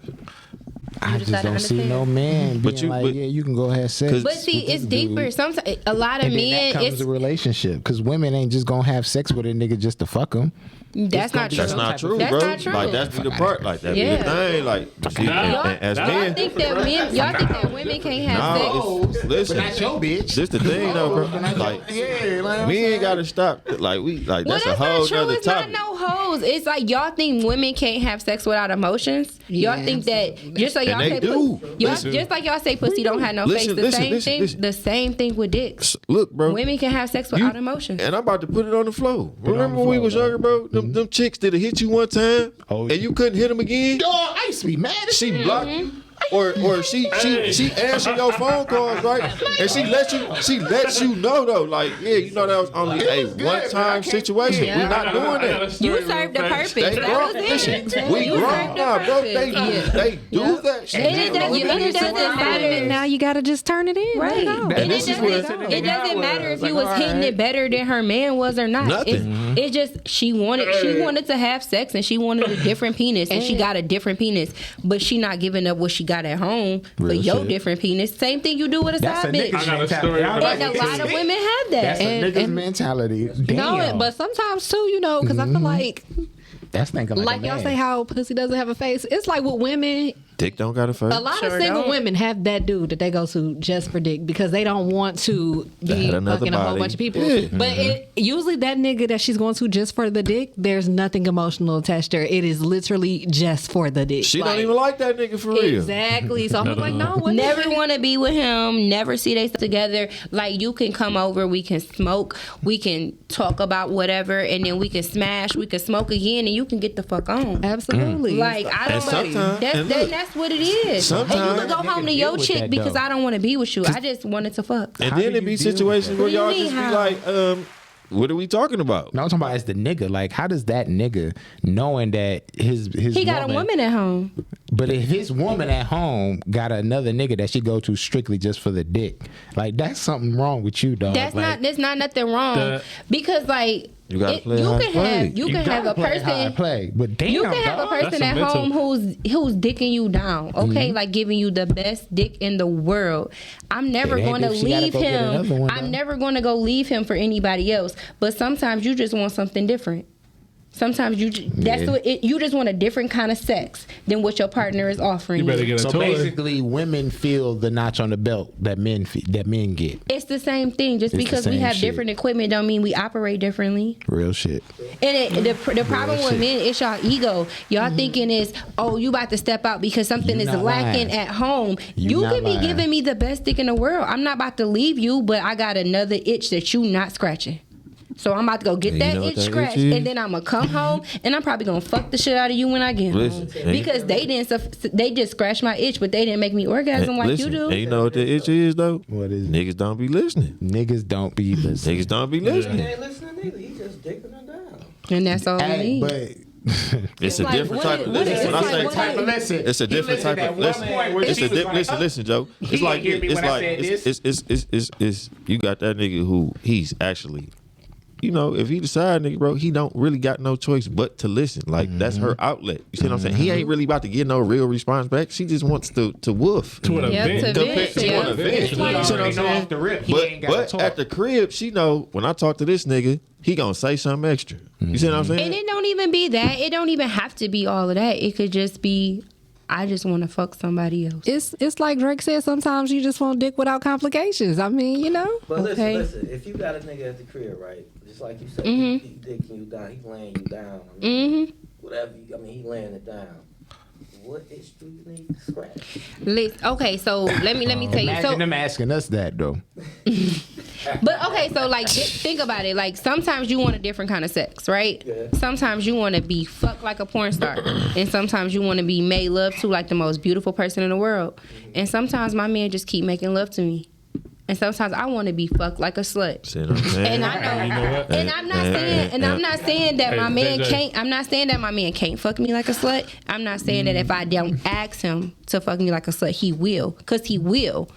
I just just gotta don't see understand. no man But being like, yeah, you can go have sex. But see, with this it's deeper. dude. Sometimes a lot of And then men, that comes it's a relationship because women ain't just gonna have sex with a nigga just to fuck him. that's not true. That's not true, That's bro. not true. Like that's the part. Like that Yeah. be the thing. Like see, and as Y'all men, think that women can't have sex? no, listen. But not your bitch. This the thing though, bro. Like Yeah, like we ain't gotta stop. Like we like Well, that's that's a whole not true. other It's topic. not no hoes. It's like y'all think women can't have sex without emotions. Y'all Yeah, think that just like y'all they say, do. y'all, Listen. just like y'all say, pussy don't have no Listen, face. listen, listen. The same thing with dicks. Look, bro. Women can have sex without emotions. And I'm about to put it on the floor. Remember the when we floor, was dog. younger, bro? Them chicks that hit you one time Oh, and you couldn't hit them again. Dog, I used to be mad as She hell. blocked you. Or she answered your phone calls, right? And she let you know though, like, yeah, you know that was only a good, one but I time can't- situation. Yeah. We not doing that. You served the purpose. They That grown. was it. Listen, we You grown served the now, bro. They purpose. do that shit. And it now. doesn't matter. Now you gotta just turn it in. Right. Let it go. And this is it doesn't matter if you was hitting it better than her man was or not. Nothing. It's just she wanted to have sex and she wanted a different penis and she got a different penis, but she not giving up what she got at home for Real your shit. different penis. Same thing you do with a That's side a bitch. nigga I got a story. mentality. And a lot of women have that. That's a nigga's and- mentality. Damn. No, but sometimes too, because I feel like that's thinking like a y'all man. say how pussy doesn't have a face. It's like with women, Dick don't got a face. a lot Sure of single don't. women have that dude that they go to just for dick because they don't want to be Had another fucking a whole body. bunch of people. Yeah. But usually that nigga that she's going to just for the dick, there's nothing emotional attached there. It is literally just for the dick. She don't even like that nigga for real. Exactly. So I'm like, no, what Never want to be with him. Never see they together. Like you can come over, we can smoke, we can talk about whatever, and then we can smash, we can smoke again, and you can get the fuck on. Absolutely. Like I And don't. sometimes- and look, That's what it is. And you sometimes- can go home to Nigga your deal with chick that, because though. I don't want to be with you. I just wanted to fuck. And How then do it be you deal with situations that? where y'all What do you just be mean, like, what are we talking about? No, I'm talking about as the nigga. Like, how does that nigga knowing that his He got a woman at home. but if his woman at home got another nigga that she go to strictly just for the dick, like that's something wrong with you, dog. That's like, there's not nothing wrong That- because like You gotta play you how can to play. have you you can have gotta a play how I person. play, but damn, You can have a dog. person That's a at mental- home who's dicking you down, okay? Like giving you the best dick in the world. I'm never It ain't going to if she gotta leave go get another him. one, I'm though. never going to go leave him for anybody else. But sometimes you just want something different. Sometimes you you just want a different kind of sex than what your partner is offering You better you. get a So toy. basically, women feel the notch on the belt that men get. It's the same thing. Just It's the because we same have shit. different equipment don't mean we operate differently. Real shit. And the problem with men is y'all ego. Y'all thinking is, oh, you about to step out because something You is not lacking lying. at home. You You not could be lying. giving me the best dick in the world. I'm not about to leave you, but I got another itch that you not scratching. So I'm about to go get And you that know what itch that scratched, itch is? and then I'm gonna come home, and I'm probably gonna fuck the shit out of you when I get Listen, home and- because they just scratched my itch, but they didn't make me orgasm like Listen, you do. and you know what the itch is though? What is it? Niggas don't be listening. Niggas don't be listening. Niggas don't be listening. He ain't listening either. He just dicking her down. And that's all we Hey, need. but It's a like, different what type is- of what listen. is- When I it's say like, type what of is- it's a different type of listen. Listen, Joe. It's like it's you got that nigga who he's actually, you know, if he decide, nigga, bro, he don't really got no choice but to listen. Like that's her outlet. You see what I'm saying? He ain't really about to get no real response back. She just wants to woof. To an Yeah, event. to She vent. want to vent. You see what I'm saying? off the rip, he ain't got to But talk. at the crib, she know when I talk to this nigga, he gonna say something extra. You see what I'm saying? And it don't even be that. It don't even have to be all of that. It could just be, I just want to fuck somebody else. It's like Drake said. Sometimes you just want dick without complications. I mean, you know. But Okay. listen. If you got a nigga at the crib, right? Just like you said, Mhm. he dicking you down, he laying you down. I mean, Mm-hmm. whatever. He laying it down. What itch do you need to scratch? Okay, so let me tell you. Imagine So, them asking us that though. but okay, so like think about it. Like sometimes you want a different kind of sex, right? Yeah. Sometimes you want to be fucked like a porn star, and sometimes you want to be made love to like the most beautiful person in the world. And sometimes my man just keep making love to me, and sometimes I want to be fucked like a slut. See what I'm saying? And I know, You know what? and I'm not saying that my Hey, man JJ. can't. I'm not saying that my man can't fuck me like a slut. I'm not saying that if I don't ask him to fuck me like a slut, he will, cause he will.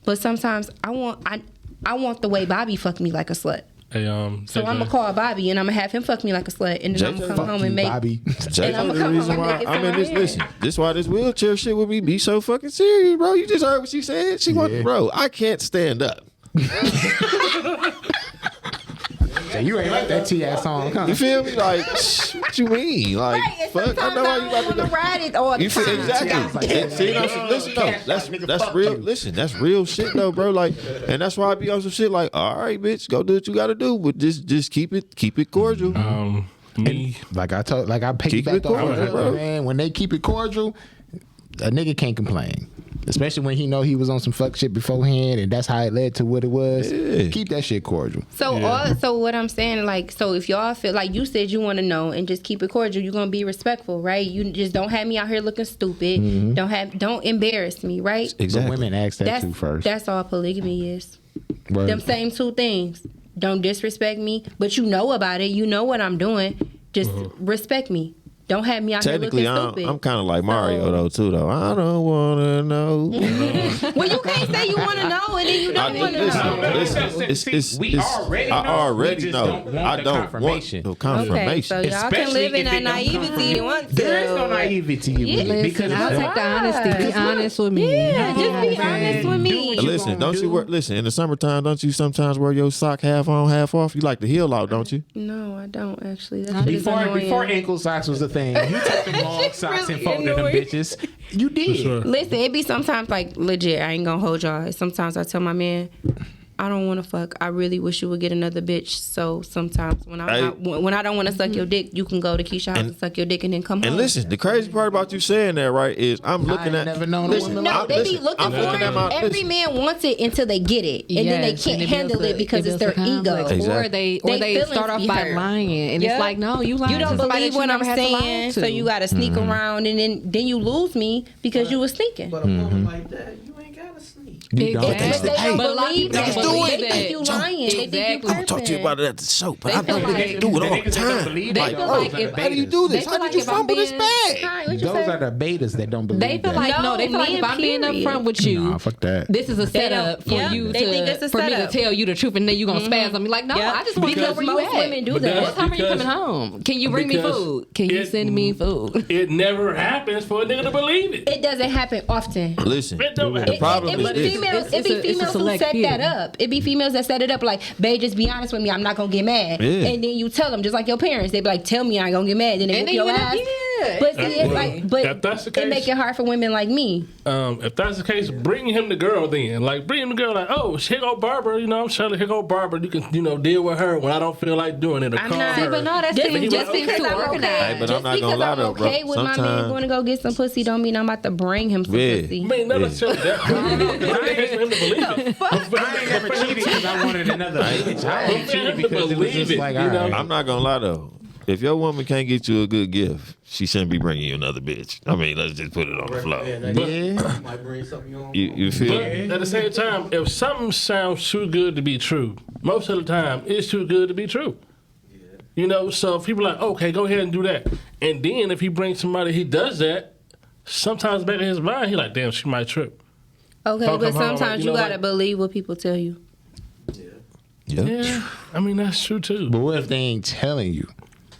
But sometimes I want the way Bobby fucked me like a slut. Hey, So JJ. I'm gonna call Bobby and I'm gonna have him fuck me like a slut, and then I'm gonna come home and make. Bobby. Jay, And I'ma the come reason home and why make it I mean sound this. weird. Listen, this why this wheelchair shit with me be so fucking serious, bro. You just heard what she said. She want, bro. I can't stand up. So you ain't like that T.I. song, huh? You feel me? Like, what you mean? Like, Right, and fuck. I sometimes know I how you don't about want to to go. ride it all the You feel time. exactly? See, listen, though, that's real. Listen, that's real shit, though, bro. Like, and that's why I be on some shit. Like, all right, bitch, go do what you got to do, but just keep it cordial. Me. Like I Keep piggybacked it off cordial, of bro. it, man. When they keep it cordial, a nigga can't complain. Especially when he know he was on some fuck shit beforehand, and that's how it led to what it was. Yeah. Keep that shit cordial. So what I'm saying, like, so if y'all feel like you said you want to know and just keep it cordial, you're gonna be respectful, right? You just don't have me out here looking stupid. Don't embarrass me, right? Exactly. But women ask that too first. That's all polygamy is. Word. Them same two things. Don't disrespect me, but you know about it. You know what I'm doing. Just respect me. Don't have me out here Technically, looking stupid. I'm kind of like Mario though too. Though I don't wanna know. Well, you can't say you want to know and then you don't want to know. Listen, We already I know. already We just know. don't want I the don't confirmation. want the Okay, confirmation. so y'all can Especially live in if that it don't come naivety from- you want to. There is no naivety Yeah. with it because I'll take the honesty. Be honest with me. Yeah, just be honest with me. Listen, don't you wear? Listen, in the summertime, don't you sometimes wear your sock half on, half off? You like the heel out, don't you? No, I don't actually. That shit is Before annoying. ankle socks was a thing, you took them long socks and really folded them annoying. bitches. You did. Sure. Listen, it be sometimes like legit. I ain't gonna hold y'all. Sometimes I tell my man, I don't want to fuck. I really wish you would get another bitch. So sometimes when when I don't want to suck your dick, you can go to Keisha house and suck your dick and then come home. And listen, the crazy part about you saying that, right, is I'm looking ain't at. never known a listen, woman No, I'm- they be listen, looking I'm for looking it. at my- Every listen. man wants it until they get it, and then they Yes, can't and it handle builds it because it it's their builds a ego. conflict. Exactly. Or they feelings start off be by hurt. lying, and Yeah. it's like, no, you lying. You don't to somebody believe that what I'm never had to lie saying, to. so you got to sneak around, and then you lose me because you was sneaking. But a woman like that, you ain't gotta sneak. You don't. But they don't But a lot of believe people that. don't believe They think that. you lying. They think you Exactly. I'm gonna talk to you about it at the show, but I feel think like- they do it all the niggas that don't time. believe They that feel are like those if- How do you do They this? feel How like did you if I'm fumble this being- bag? Hi, what you Those say? are the betas that don't believe They feel that. like No, they feel like if men, I'm being period. upfront with you, Nah, fuck that. this is a They don't- setup for yeah, you they think it's a for me to setup. tell you the truth, and then you gonna spaz on me like, no, Yeah. I just want to know Because where you most at. women do But that. What time are you because- coming home? Can you bring me because food? Can you it- send me food? It never happens for a nigga to believe it. It doesn't happen often. Listen, It don't the happen. problem It is be this. females. It's It be a females who select set few. that up. It be females that set it up like, babe, just be honest with me. I'm not gonna get mad. Yeah. And then you tell them, just like your parents. They be like, tell me I ain't gonna get mad. Then they And whoop then your you end up- ass. yeah. But see, it's Well, like, but if that's the it case- make it hard for women like me. If that's the case, bring him the girl then. Like, bring him the girl. Like, oh, here go Barbara. You know, I'm Shirley. Here go Barbara. You can, deal with her when I don't feel like doing it. Or I'm call not- her. See, but no, that's Just, he just was- because okay, I'm organized. okay, Hey, but I'm just not gonna because lie I'm though, bro. okay with my man Sometimes- going to go get some pussy, don't mean I'm about to bring him some Yeah. pussy. I mean, not necessarily that. It takes for him to believe it. I ain't never cheated because I wanted another bitch. I only cheated because it was Believe just it, like, you all know? right. I'm not gonna lie though. If your woman can't get you a good gift, she shouldn't be bringing you another bitch. I mean, let's just put it on the floor. Yeah, that Yeah. you might bring something you don't You feel? But at the same time, if something sounds too good to be true, most of the time it's too good to be true. You know, so if people are like, okay, go ahead and do that. And then if he brings somebody, he does that, sometimes back in his mind, he like, damn, she might trip. Okay, Don't but come home, like, sometimes you you know gotta what? believe what people tell you. Yeah, I mean, that's true too. But what if they ain't telling you?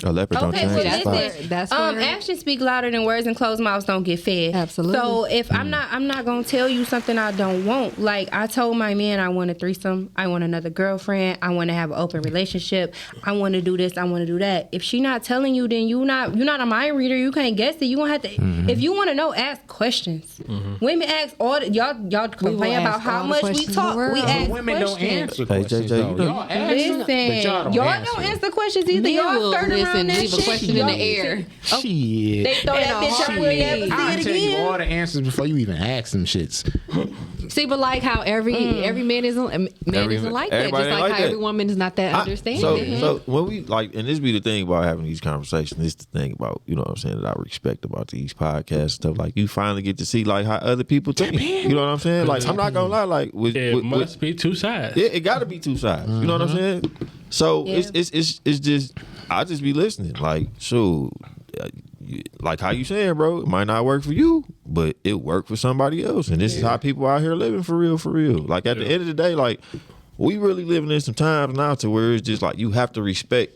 A leopard don't Okay, change well, his that's spots. where- that's where- actions speak louder than words, and closed mouths don't get fed. Absolutely. So if I'm not gonna tell you something I don't want. Like I told my man, I want a threesome. I want another girlfriend. I want to have an open relationship. I want to do this. I want to do that. If she not telling you, then you're not a mind reader. You can't guess it. You gonna have to. If you want to know, ask questions. Women ask all the, y'all complain about ask how all the much we questions in talk. the world. We But ask Women don't questions. answer Hey, questions. JJ, though. you know- Y'all answer, Listen, but y'all don't answer questions either. Men Y'all will skirt around listen, that leave a shit. question in the air. Shit. They throw that bitch out. We'll never see I'll it tell you again. all the answers before you even ask them shits. See, but like how every man isn't like that. everybody Just ain't like like how that. every woman is not that understanding. So when we like, and this be the thing about having these conversations. This the thing about, you know what I'm saying, that I respect about these podcasts and stuff. Like you finally get to see like how other people think. You know what I'm saying? Like I'm not gonna lie. Like It must be two sides. it got to be two sides. You know what I'm saying? So Yeah. it's just I just be listening. Like so, like how you saying, bro? It might not work for you, but it worked for somebody else. And this is how people out here living for real, for real. Like at the end of the day, like we really living in some times now to where it's just like you have to respect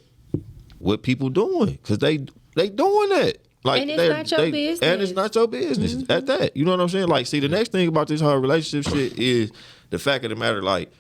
what people doing because they doing that. Like And it's not your business. And it's not your business at that. You know what I'm saying? Like, see, the next thing about this whole relationship shit is the fact of the matter. Like,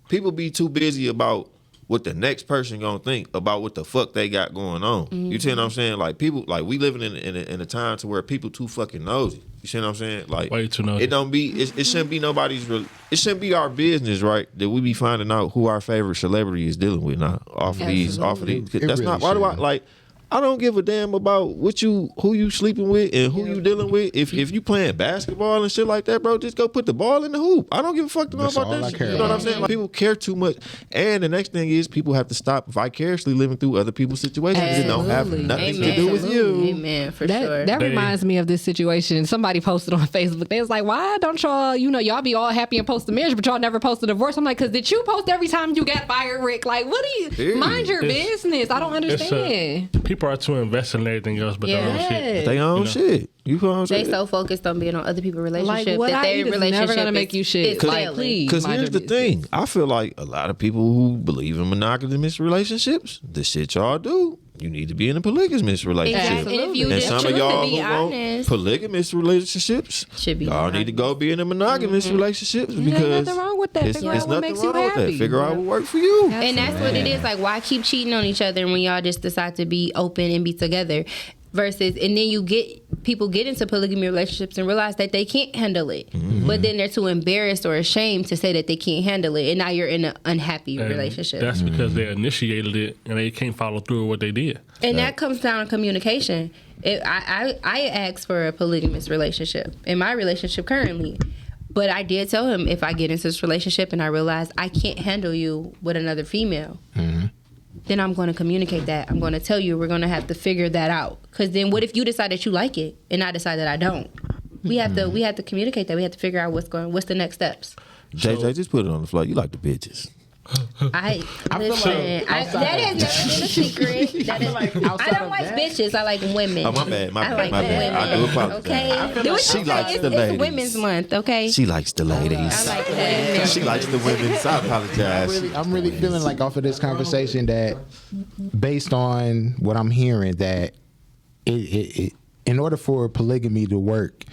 people be too busy about what the next person gonna think about what the fuck they got going on. You see what I'm saying? Like people, like we living in a time to where people too fucking nosy. You see what I'm saying? Like Way too nosy. It don't be. It shouldn't be nobody's. It shouldn't be our business, right? That we be finding out who our favorite celebrity is dealing with now. Off of these. It That's really not. Why do I shouldn't. like? I don't give a damn about who you sleeping with and who you dealing with. If you playing basketball and shit like that, bro, just go put the ball in the hoop. I don't give a fuck to know That's about all that I shit. care You know what I'm about. saying? Like, people care too much. And the next thing is people have to stop vicariously living through other people's situations. It don't have Absolutely. nothing Amen. to do with you. Amen, for sure. That They- reminds me of this situation. Somebody posted on Facebook. They was like, "Why don't y'all, y'all be all happy and post a marriage, but y'all never post a divorce?" I'm like, "Cause did you post every time you got fired, Rick? Like, what do you Period. mind your It's- business? I don't It's understand." people are too invested in everything else but their own shit. Yes. They own You know. shit. You know what I'm They saying? so focused on being on other people's relationship Like, what that I their eat is relationship never gonna make is- you shit. is Like, failing. please. Because mind here's the your thing. business. I feel like a lot of people who believe in monogamous relationships, the shit y'all do, you need to be in a polygamous relationship. Exactly. And if you And just some choose of y'all to be who honest, want polygamous relationships, Should be y'all need to go be in a monogamous relationships Ain't because nothing wrong with that. it's, Figure it's out what nothing makes you wrong with that. happy. Figure out what worked for you. and that's what it is. Like, why keep cheating on each other when y'all just decide to be open and be together? Versus, and then people get into polygamy relationships and realize that they can't handle it, but then they're too embarrassed or ashamed to say that they can't handle it, and now you're in an unhappy And relationship. That's because they initiated it and they can't follow through with what they did. And that comes down to communication. I asked for a polygamous relationship in my relationship currently. But I did tell him, if I get into this relationship and I realize I can't handle you with another female, then I'm going to communicate that. I'm going to tell you we're going to have to figure that out. Because then what if you decide that you like it and I decide that I don't? We have to communicate that. We have to figure out what's the next steps. JJ, just put it on the floor. You like the bitches. I feel listen. like That has never been a secret. That is, like I outside don't of like that- bitches. I like women. Oh, my bad. My I bad. like My bad. women. I do apologize. Okay, I feel Do like it she okay. likes the It's ladies. Women's Month. Okay, She likes the ladies. I like women. She likes the women. So I apologize. I'm really feeling like off of this conversation that, based on what I'm hearing, that it in order for polygamy to work,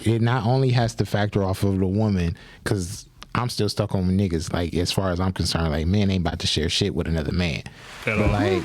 it not only has to factor off of the woman, because I'm still stuck on niggas. Like, as far as I'm concerned, like, men ain't about to share shit with another man. At But all. like,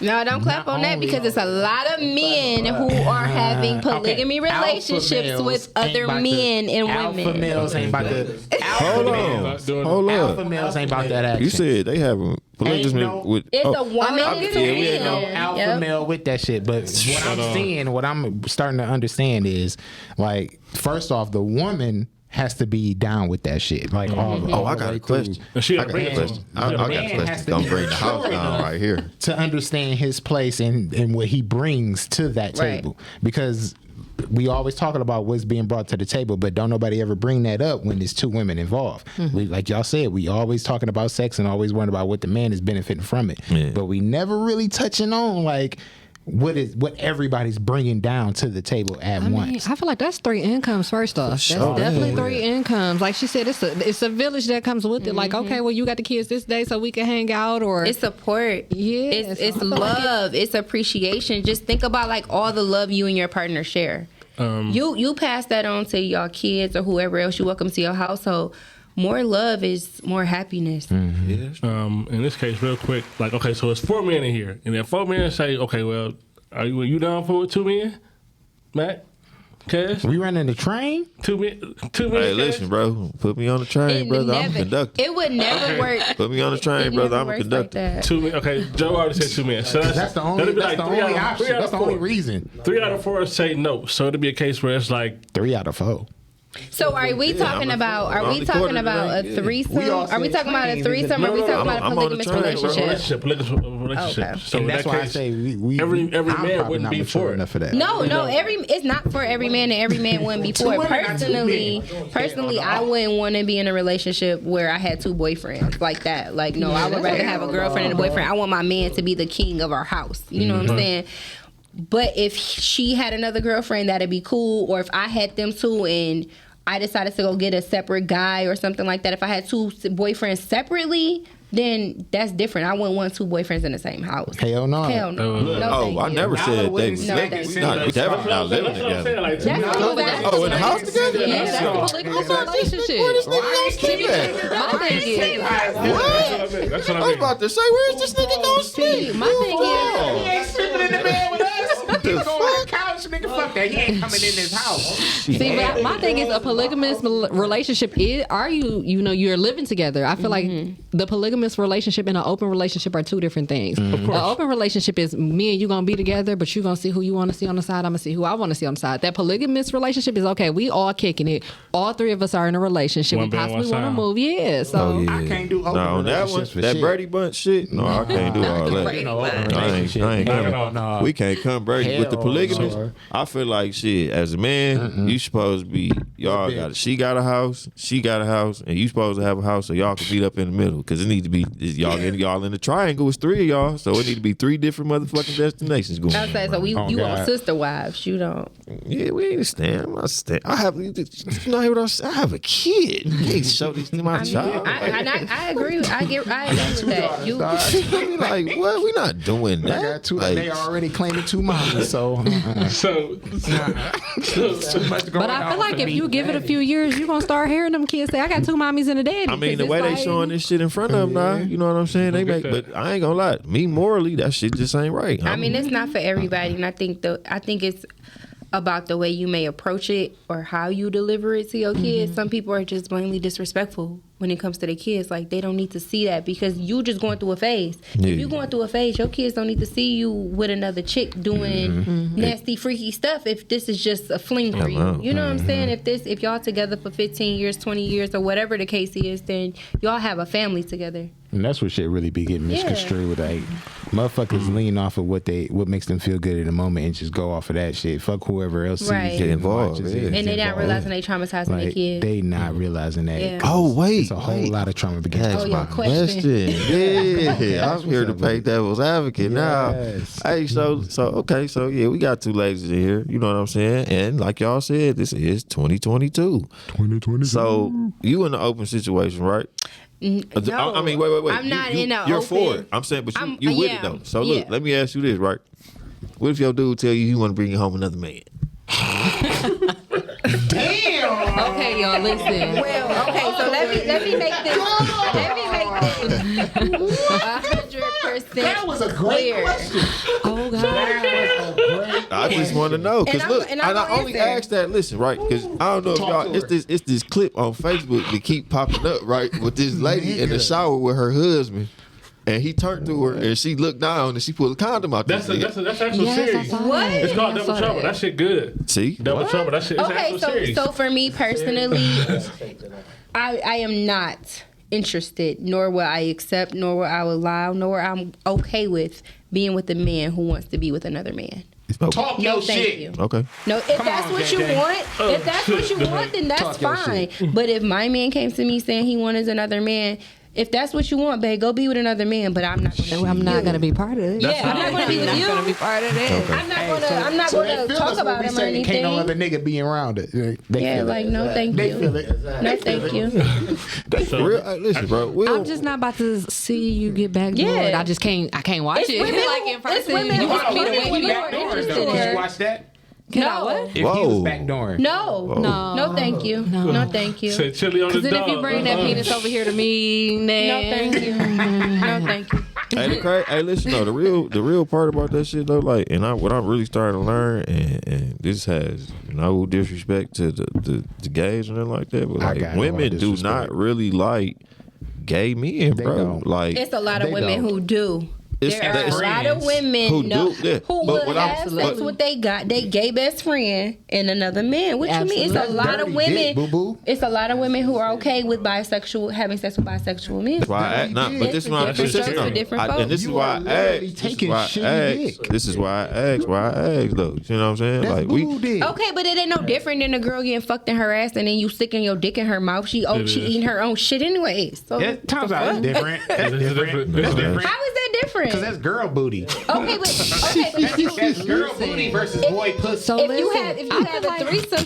No, don't clap Not on that only- because it's a lot of men who are having polygamy okay, alpha relationships males with ain't other about men to- and Alpha women. males ain't about to. Hold Not doing on. Hold Alpha on. males ain't about that action. You said they have a polygamy no- with. It's oh, a woman no, and yeah, a we ain't no man. alpha Yep. male with that shit. But what I'm seeing, what I'm starting to understand is, like, first off, the woman has to be down with that shit. Like, all I the got way a question. through. And she I gotta got bring a it to question. him. I got a man question. has to Gonna be bring the house mature down enough right here. to understand his place and what he brings to that Right. table. Because we always talking about what's being brought to the table, but don't nobody ever bring that up when there's two women involved. We, like y'all said, we always talking about sex and always worrying about what the man is benefiting from it. Yeah. But we never really touching on like what everybody's bringing down to the table at once. I feel like that's 3 incomes. First off, that's definitely 3 incomes. Like she said, it's a village that comes with it. Like, okay, well, you got the kids this day, so we can hang out, or It's support. Yeah, It's love. It's appreciation. Just think about like all the love you and your partner share. You pass that on to your kids or whoever else you welcome to your household. More love is more happiness. In this case, real quick, like, okay, so it's 4 men in here, and then 4 men say, okay, well, are you down for it? 2 men, Matt, Cash, We running the train? 2 men, 2 men. Hey, Cash? listen, bro. Put me on the train, brother. I'm a conductor. It would never work. Put me on the train, It brother. never I'm a works conductor. Like that. 2 men. Okay, Joe already said 2 men. So That's the only. that'd be That's like the 3 only out of- option. 3 out That's of the only 4. reason. 3 out of 4 say no. So it'd be a case where it's like 3 out of 4. So are we talking about? Are we talking about a threesome? We all Are we said talking about a trains. threesome? Or are we talking about a I'm on the polygamous train, relationship? relationship. Okay. So And in that's that why I case, say we every I'm man probably wouldn't not be mature for it. enough for that. No, it's not for every man, and every man wouldn't be for it. women, not two Personally, I wouldn't want to be in a relationship where I had 2 boyfriends like that. Like, no, I would rather have a girlfriend and a boyfriend. I want my man to be the king of our house. You know what I'm saying? But if she had another girlfriend, that'd be cool. Or if I had them 2 and I decided to go get a separate guy or something like that. If I had 2 boyfriends separately, then that's different. I wouldn't want 2 boyfriends in the same house. Hell no. Hell no. No, Oh, thank I you. never said they wouldn't was say living. that. We not definitely not living That's what I'm saying. together. Like, That's Oh, in the house together? Yeah, that's a polygamous relationship. My thing is, What? That's what I I was mean. about to say, where's this nigga gonna sleep? my thing is, He ain't sleeping in the bed with us. He The go on the couch, nigga. Fuck that. He ain't coming in this house. See, but my thing is a polygamous relationship is, are you're living together. I feel like the polygamous relationship and an open relationship are 2 different things. An open relationship is me and you gonna be together, but you gonna see who you want to see on the side. I'm gonna see who I want to see on the side. That polygamous relationship is okay. We all kicking it. All 3 of us are in a relationship. One We band, possibly one want to sound. move. Yeah. So I can't do open No, on that one, relationships for that shit. Brady Bunch shit. No, I can't do all that. No, open I ain't relationship. coming. No. We can't come, Brady. With the Hell polygamous, no. I feel like shit. As a man, you supposed to be y'all got. She got a house, she got a house, and you supposed to have a house so y'all can meet up in the middle. Because it need to be y'all in the triangle. It's 3 of y'all, so it need to be 3 different motherfucking destinations going. I say so. You God. want sister wives? You don't. Yeah, we ain't stand. I'm not stand. I have. You not hear what I say? I have a kid. You can't show these to my child. I agree. I agree with that. You. I mean, like, what? We not doing I that. got 2. Like, They already claiming 2 mamas, so So but I feel like if you give it a few years, you're gonna start hearing them kids say, I got 2 mommies and a daddy. I mean, the Because way it's they like- showing this shit in front of them now, you know what I'm saying? They Get make, that. but I ain't gonna lie. Me morally, that shit just ain't right. I mean, it's not for everybody, and I think it's about the way you may approach it or how you deliver it to your kids. Some people are just blatantly disrespectful when it comes to their kids. Like, they don't need to see that because you just going through a phase. Yeah. If you're going through a phase, your kids don't need to see you with another chick doing nasty, freaky stuff if this is just a fling for Hello. you. You know what I'm saying? If y'all together for 15 years, 20 years, or whatever the case is, then y'all have a family together. and that's what shit really be getting misconstrued with. Like motherfuckers lean off of what makes them feel good in the moment and just go off of that shit. Fuck whoever else sees Right. it Get and involved, watches yeah. it. And they not Involved. realizing they traumatizing their Like kids. they not realizing that. Yeah. Oh wait, It's a whole lot of trauma begins. That's Oh, my your question. Yeah, I'm here to play devil's advocate now. Yes. Hey, so okay, so yeah, we got 2 ladies in here. You know what I'm saying? And like y'all said, this is 2022. 2020. So you in an open situation, right? No, I mean, wait. I'm not in a You're open. for it. I'm saying, but you with it yeah, though. So look, yeah. let me ask you this, right? What if your dude tell you want to bring you home another man? Okay, y'all, listen. Well, okay, so let me make this 100% That was a great clear. question. Oh, God. I just want to know because And I'm- look, and and I'm I gonna only answer. asked that. Listen, right? Because I don't know if y'all. It's this clip on Facebook that keep popping up, right? With this lady in the shower with her husband, and he turned to her and she looked down and she pulled a condom out. that's this nigga. that's actual Yes, I series. saw What? that. It's called Yeah, I Double saw Trouble. that. That shit good. See, Double Trouble. That shit. It's Okay, actual so series. so for me personally, I am not interested, nor will I accept, nor will I allow, nor I'm okay with being with a man who wants to be with another man. Talk No, your thank shit. you. Okay. No, if that's what you want, if that's what you want, then that's Talk your fine. But if my man came to me saying he wanted another man, if that's what you want, babe, go be with another man. But I'm not. I'm not gonna be part of it. Yeah, I'm not gonna be with you. Gonna be part of it. I'm not gonna talk about him or anything. Can't no other nigga be around it. They Yeah, feel like it. no, thank They you. feel it. No, thank you. For real, listen, bro. I'm just not about to see you get backdoored. Yeah. I just can't. I can't watch It's it. women like who- in person. it's women You who- want me to women wait who you are backdoor? interested. Did you watch that? Can I No. what? If he Whoa. was backdooring. No, no, thank you. No, thank you. Say chili on the Because then if you dog. bring that penis over here to me, No, thank you. No, thank you. Hey, listen though, the real part about that shit though, like, what I'm really starting to learn, and this has no disrespect to the gays and nothing like that, but I like got no women do disrespect. not really like gay men, They bro. don't. Like It's a lot of They women don't. who do. It's- There are a that's- lot of women Who know, do, yeah. who But will what I'm- have sex with they gay best friend and another man. What you mean? It's a Absolutely. lot of Dirty women. dick, boo-boo. It's a lot of women who are okay with having sex with bisexual men. That's why I, nah, but this is why I'm Different consistent strokes for different on. folks. And this is You why are I literally asked. taking shitty dick. This is why I asked though. You know what I'm saying? That's Like boo dick. Okay, but it ain't no different than a girl getting fucked in her ass and then you sticking your dick in her mouth. She is. eating her own shit anyway. So Yeah, times out. It's different. That's It's different. different. That's different. how is that different? Because that's girl booty. Okay, but you That's girl booty versus boy pussy. So if listen, you have a threesome,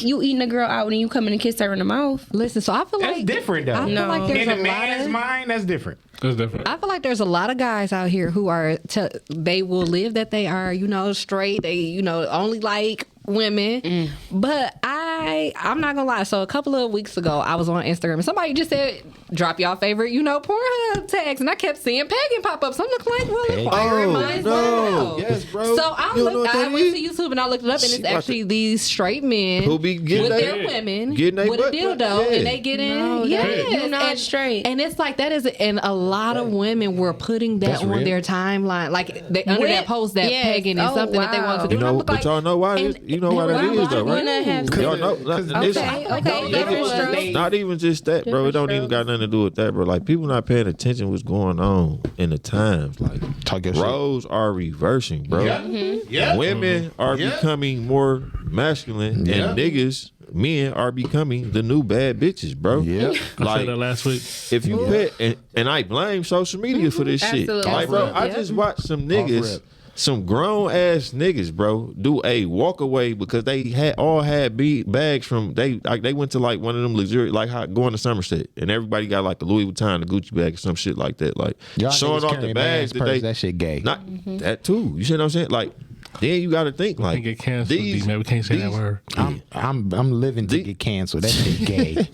you eating a girl out and you come in and kiss her in the mouth. listen. So I feel That's like different though. I feel No. like there's In a a man's lot of. mind, that's different. That's different. I feel like there's a lot of guys out here who are they will live that they are, straight. They, only like women. But I'm not gonna lie. So a couple of weeks ago, I was on Instagram and somebody just said, "Drop y'all favorite, Pornhub tags," and I kept seeing pegging pop up. So I'm looking like, well, Pegging. inquire Oh, might as no. well. Yes, bro. So You don't know what I that went is? to YouTube and I looked it up, and She it's like actually these straight men Who be getting with their- their women getting they with a butt dildo, cracked, yeah. and they get in. No, yes, you're not straight. And it's like that is, and a lot of women were putting that That's on real. their timeline, like they under that post that Yes. pegging is Oh, something that they want to do. You And I'm know, like, but y'all know why and- you know why that why is though, would right? I have Y'all know, it's- Okay, Not even just that, bro. It don't even got nothing to do with that, bro. Like people not paying attention what's going on in the times. Like Talk your shit. roles are reversing, bro. Yeah. Women are Yeah. becoming more masculine, Yeah. and niggas, men, are becoming the new bad bitches, bro. Yeah. I said Like that last week. if you put and I blame social media for this shit. Absolutely. Like, bro, I Yeah. just watched some Off niggas, rip. some grown ass niggas, bro, do a walk away because they had bags from they went to like one of them luxurious, like going to Somerset, and everybody got like the Louis Vuitton, the Gucci bag, or some shit like that, like Y'all showing niggas off the carrying bags man's that they purse, that shit gay. not that too. You see what I'm saying? Like then you got to think I like can get canceled. Man, we can't say that these- word. I'm living to get canceled. That shit gay.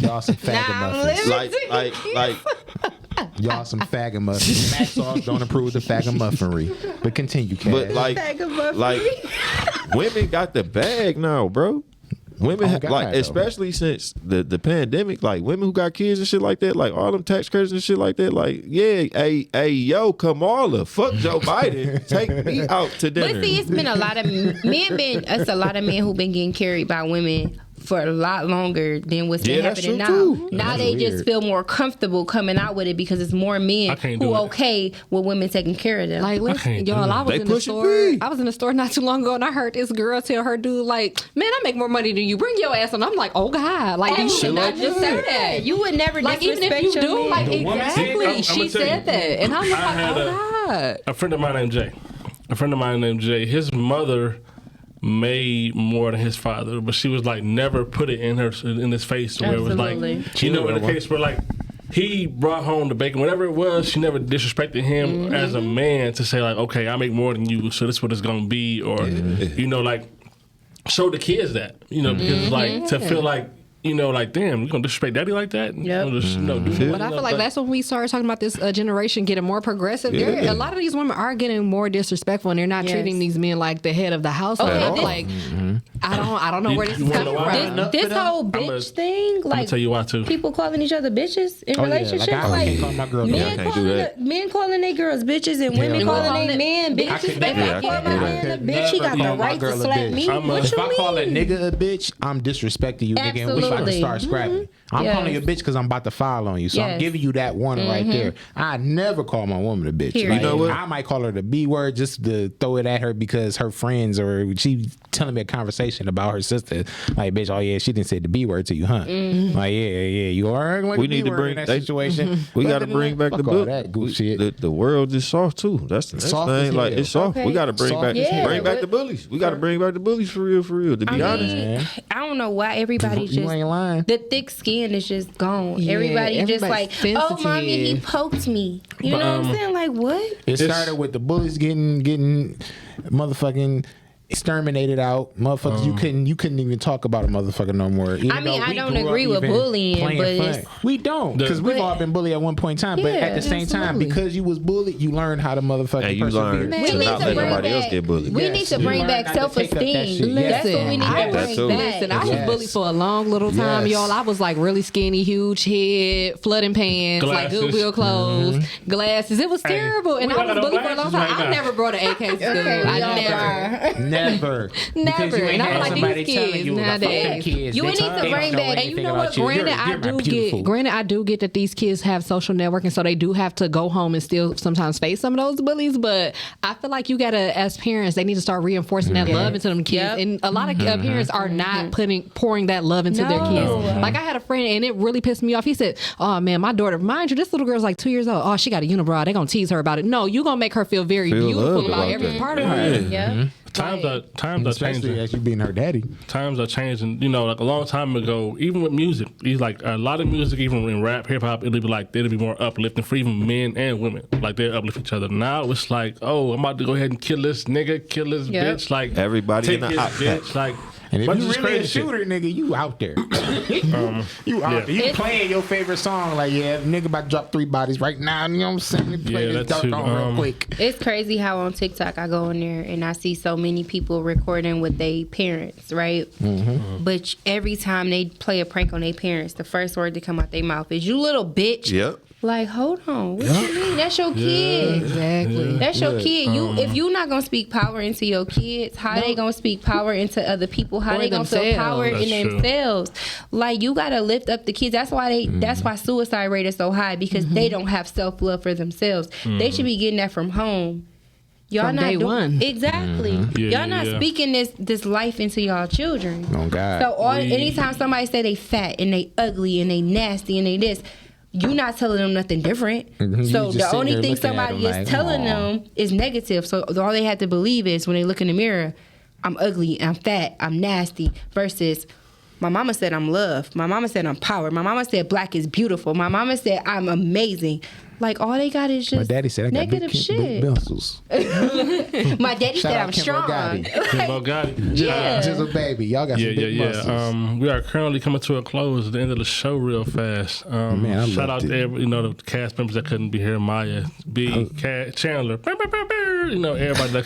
Y'all some faggot muffins. like Y'all some faggot muffins. Mac sauce don't approve the faggot muffinry. But continue, Cass. But like women got the bag now, bro. Women Oh, God, like, though. especially since the pandemic, like women who got kids and shit like that, like all them tax credits and shit like that, like hey yo, Kamala, fuck Joe Biden, take me out to dinner. But see, it's been a lot of it's a lot of men who've been getting carried by women for a lot longer than what's been Yeah, that's happening now. true, too. Now That's they just weird. feel more comfortable coming out with it because it's more I men can't do who it. okay with women taking care of them. Like, listen, can't do y'all, that. I was They in the pushing store. B. I was in the store not too long ago, and I heard this girl tell her dude, like, "Man, I make more money than you. Bring your ass on." I'm like, "Oh God, like you should not just say that." You would never Like even disrespect if you your do, man. like The woman said- exactly, I'ma she tell you. said that, and I'm I had like, "Oh God." a friend of mine named Jay. His mother made more than his father, but she was like never put it in his face where it was Absolutely. like, in the case where like he brought home the bacon, whatever it was, she never disrespected him as a man to say like, okay, I make more than you, so this is what it's gonna be, or like show the kids that, because it's like to feel like, like, damn, you gonna disrespect daddy like that? Yep. But I feel like that's when we started talking about this generation getting more progressive. Yeah. A lot of these women are getting more disrespectful, and they're not Yes. treating these men like the head of the household. Okay, all. Like, I don't know where this You is wanna coming know why? from. This whole bitch I'ma- thing, I'm gonna like tell you why too. people calling each other bitches in Oh, yeah, relationships, like, I can't call my girl Yeah, I men can't calling do that. men calling their girls bitches and women no. calling their men bitches. could If never- I Yeah, I call can't my do man a that. bitch, he got Never the call my right to girl a slap bitch. me. I'm a- What If you I call a mean? nigga a bitch, I'm disrespecting you, nigga, and we about to Absolutely. start scrapping. I'm Yes. calling you a bitch because I'm about to file on you. So I'm Yes. giving you that warning right there. I never call my woman a bitch. Period. Like, You know what? I might call her the B word just to throw it at her because her friends or she telling me a conversation about her sister. Like, bitch, oh yeah, she didn't say the B word to you, huh? Like, yeah, you are like We a need B to word bring in that they- situation. We But got to then, bring back the fuck all book. that goof shit. The world is soft too. That's the next Soft as thing. Like hell. it's soft. Okay. We got to bring Soft back as hell. bring back the bullies. We got to bring back the bullies for real. To be honest. Man. I don't know why everybody You just ain't lying. the thick skin is just gone. Yeah, everybody just like, everybody's oh, mommy, he sensitive. poked me. You know what I'm saying? Like what? It started with the bullies getting motherfucking exterminated out. Motherfuckers, you couldn't even talk about a motherfucker no more. Even I mean, though I we don't grew up agree with even bullying, playing but fun. it's- We don't, because we've all been bullied at one point in time. But at Yeah, the same time, absolutely. because you was bullied, you learned how to motherfucking And you persevere. learn We to need not to let bring nobody back- else get bullied. We Yes, need to you bring learn back not to take up that self-esteem. shit. That's what we Listen, need I to That bring too. back. Listen, I was Yes. bullied for a long little time, Yes. y'all. I was like really skinny, huge head, flooding pants, like Glasses. Goodwill clothes, glasses. It was terrible, and we I got was no bullied for a long glasses time. right I now. never brought an AK to school. Okay, I we all never. are. Never. Because Never. you ain't And I'm had like, somebody these telling kids you, nowadays. fuck them kids. You They need don't to know bring back- anything And you know about what? you. Granted, You're I my do beautiful. get that these kids have social networking, so they do have to go home and still sometimes face some of those bullies. But I feel like you gotta, as parents, they need to start reinforcing that love into them kids. Yep. And a lot of parents are not pouring that love into their kids. No. Like I had a friend, and it really pissed me off. He said, "Oh man, my daughter, mind you, this little girl's like 2 years old. Oh, she got a unibrow. They gonna tease her about it. No, you gonna make her feel very Feel beautiful loved about about every that. part of her." Yeah. Times are Especially changing. as you being her daddy. Times are changing. You know, like a long time ago, even with music, it's like a lot of music, even in rap, hip hop, it'll be like it'll be more uplifting for even men and women. Like they uplift each other. Now it's like, oh, I'm about to go ahead and kill this nigga, kill this Yep. bitch. Like Everybody take in the his outfit. bitch. Like And if bunch you of really a crazy shit. shooter, nigga, you out there. You out there. You It's- playing your favorite song like, yeah, nigga about to drop 3 bodies right now. You know what I'm saying? Play Yeah, this that dark too. on real quick. It's crazy how on TikTok I go in there and I see so many people recording with their parents, right? But every time they play a prank on their parents, the first word to come out their mouth is "you little bitch." Yep. Like, hold on, what you mean? That's your kid. Exactly. That's your kid. You if you not gonna speak power into your kids, how they gonna speak power into other people? How Or they gonna feel themselves. power in That's true. themselves? Like you gotta lift up the kids. That's why that's why suicide rate is so high because they don't have self love for themselves. They should be getting that from home. Y'all From not day one. Exactly. Yeah, Y'all not yeah. speaking this life into y'all children. Oh, God. So anytime somebody say they fat and they ugly and they nasty and they this, you not telling them nothing different. You So just the sitting only there thing looking at somebody them is like, telling "Aw." them is negative. So all they have to believe is when they look in the mirror, I'm ugly, I'm fat, I'm nasty, versus my mama said I'm loved. My mama said I'm power. My mama said black is beautiful. My mama said I'm amazing. Like all they got is just My daddy said I got negative big shit. muscles. My daddy Shout said out I'm Kim strong. Bogatti. Kimbo got it. Yeah. Jizzle baby, y'all got Yeah, some yeah, big yeah. muscles. We are currently coming to a close at the end of the show real fast. Man, I shout out loved to it. every, the cast members that couldn't be here. Maya, B, Cat, Chandler, everybody that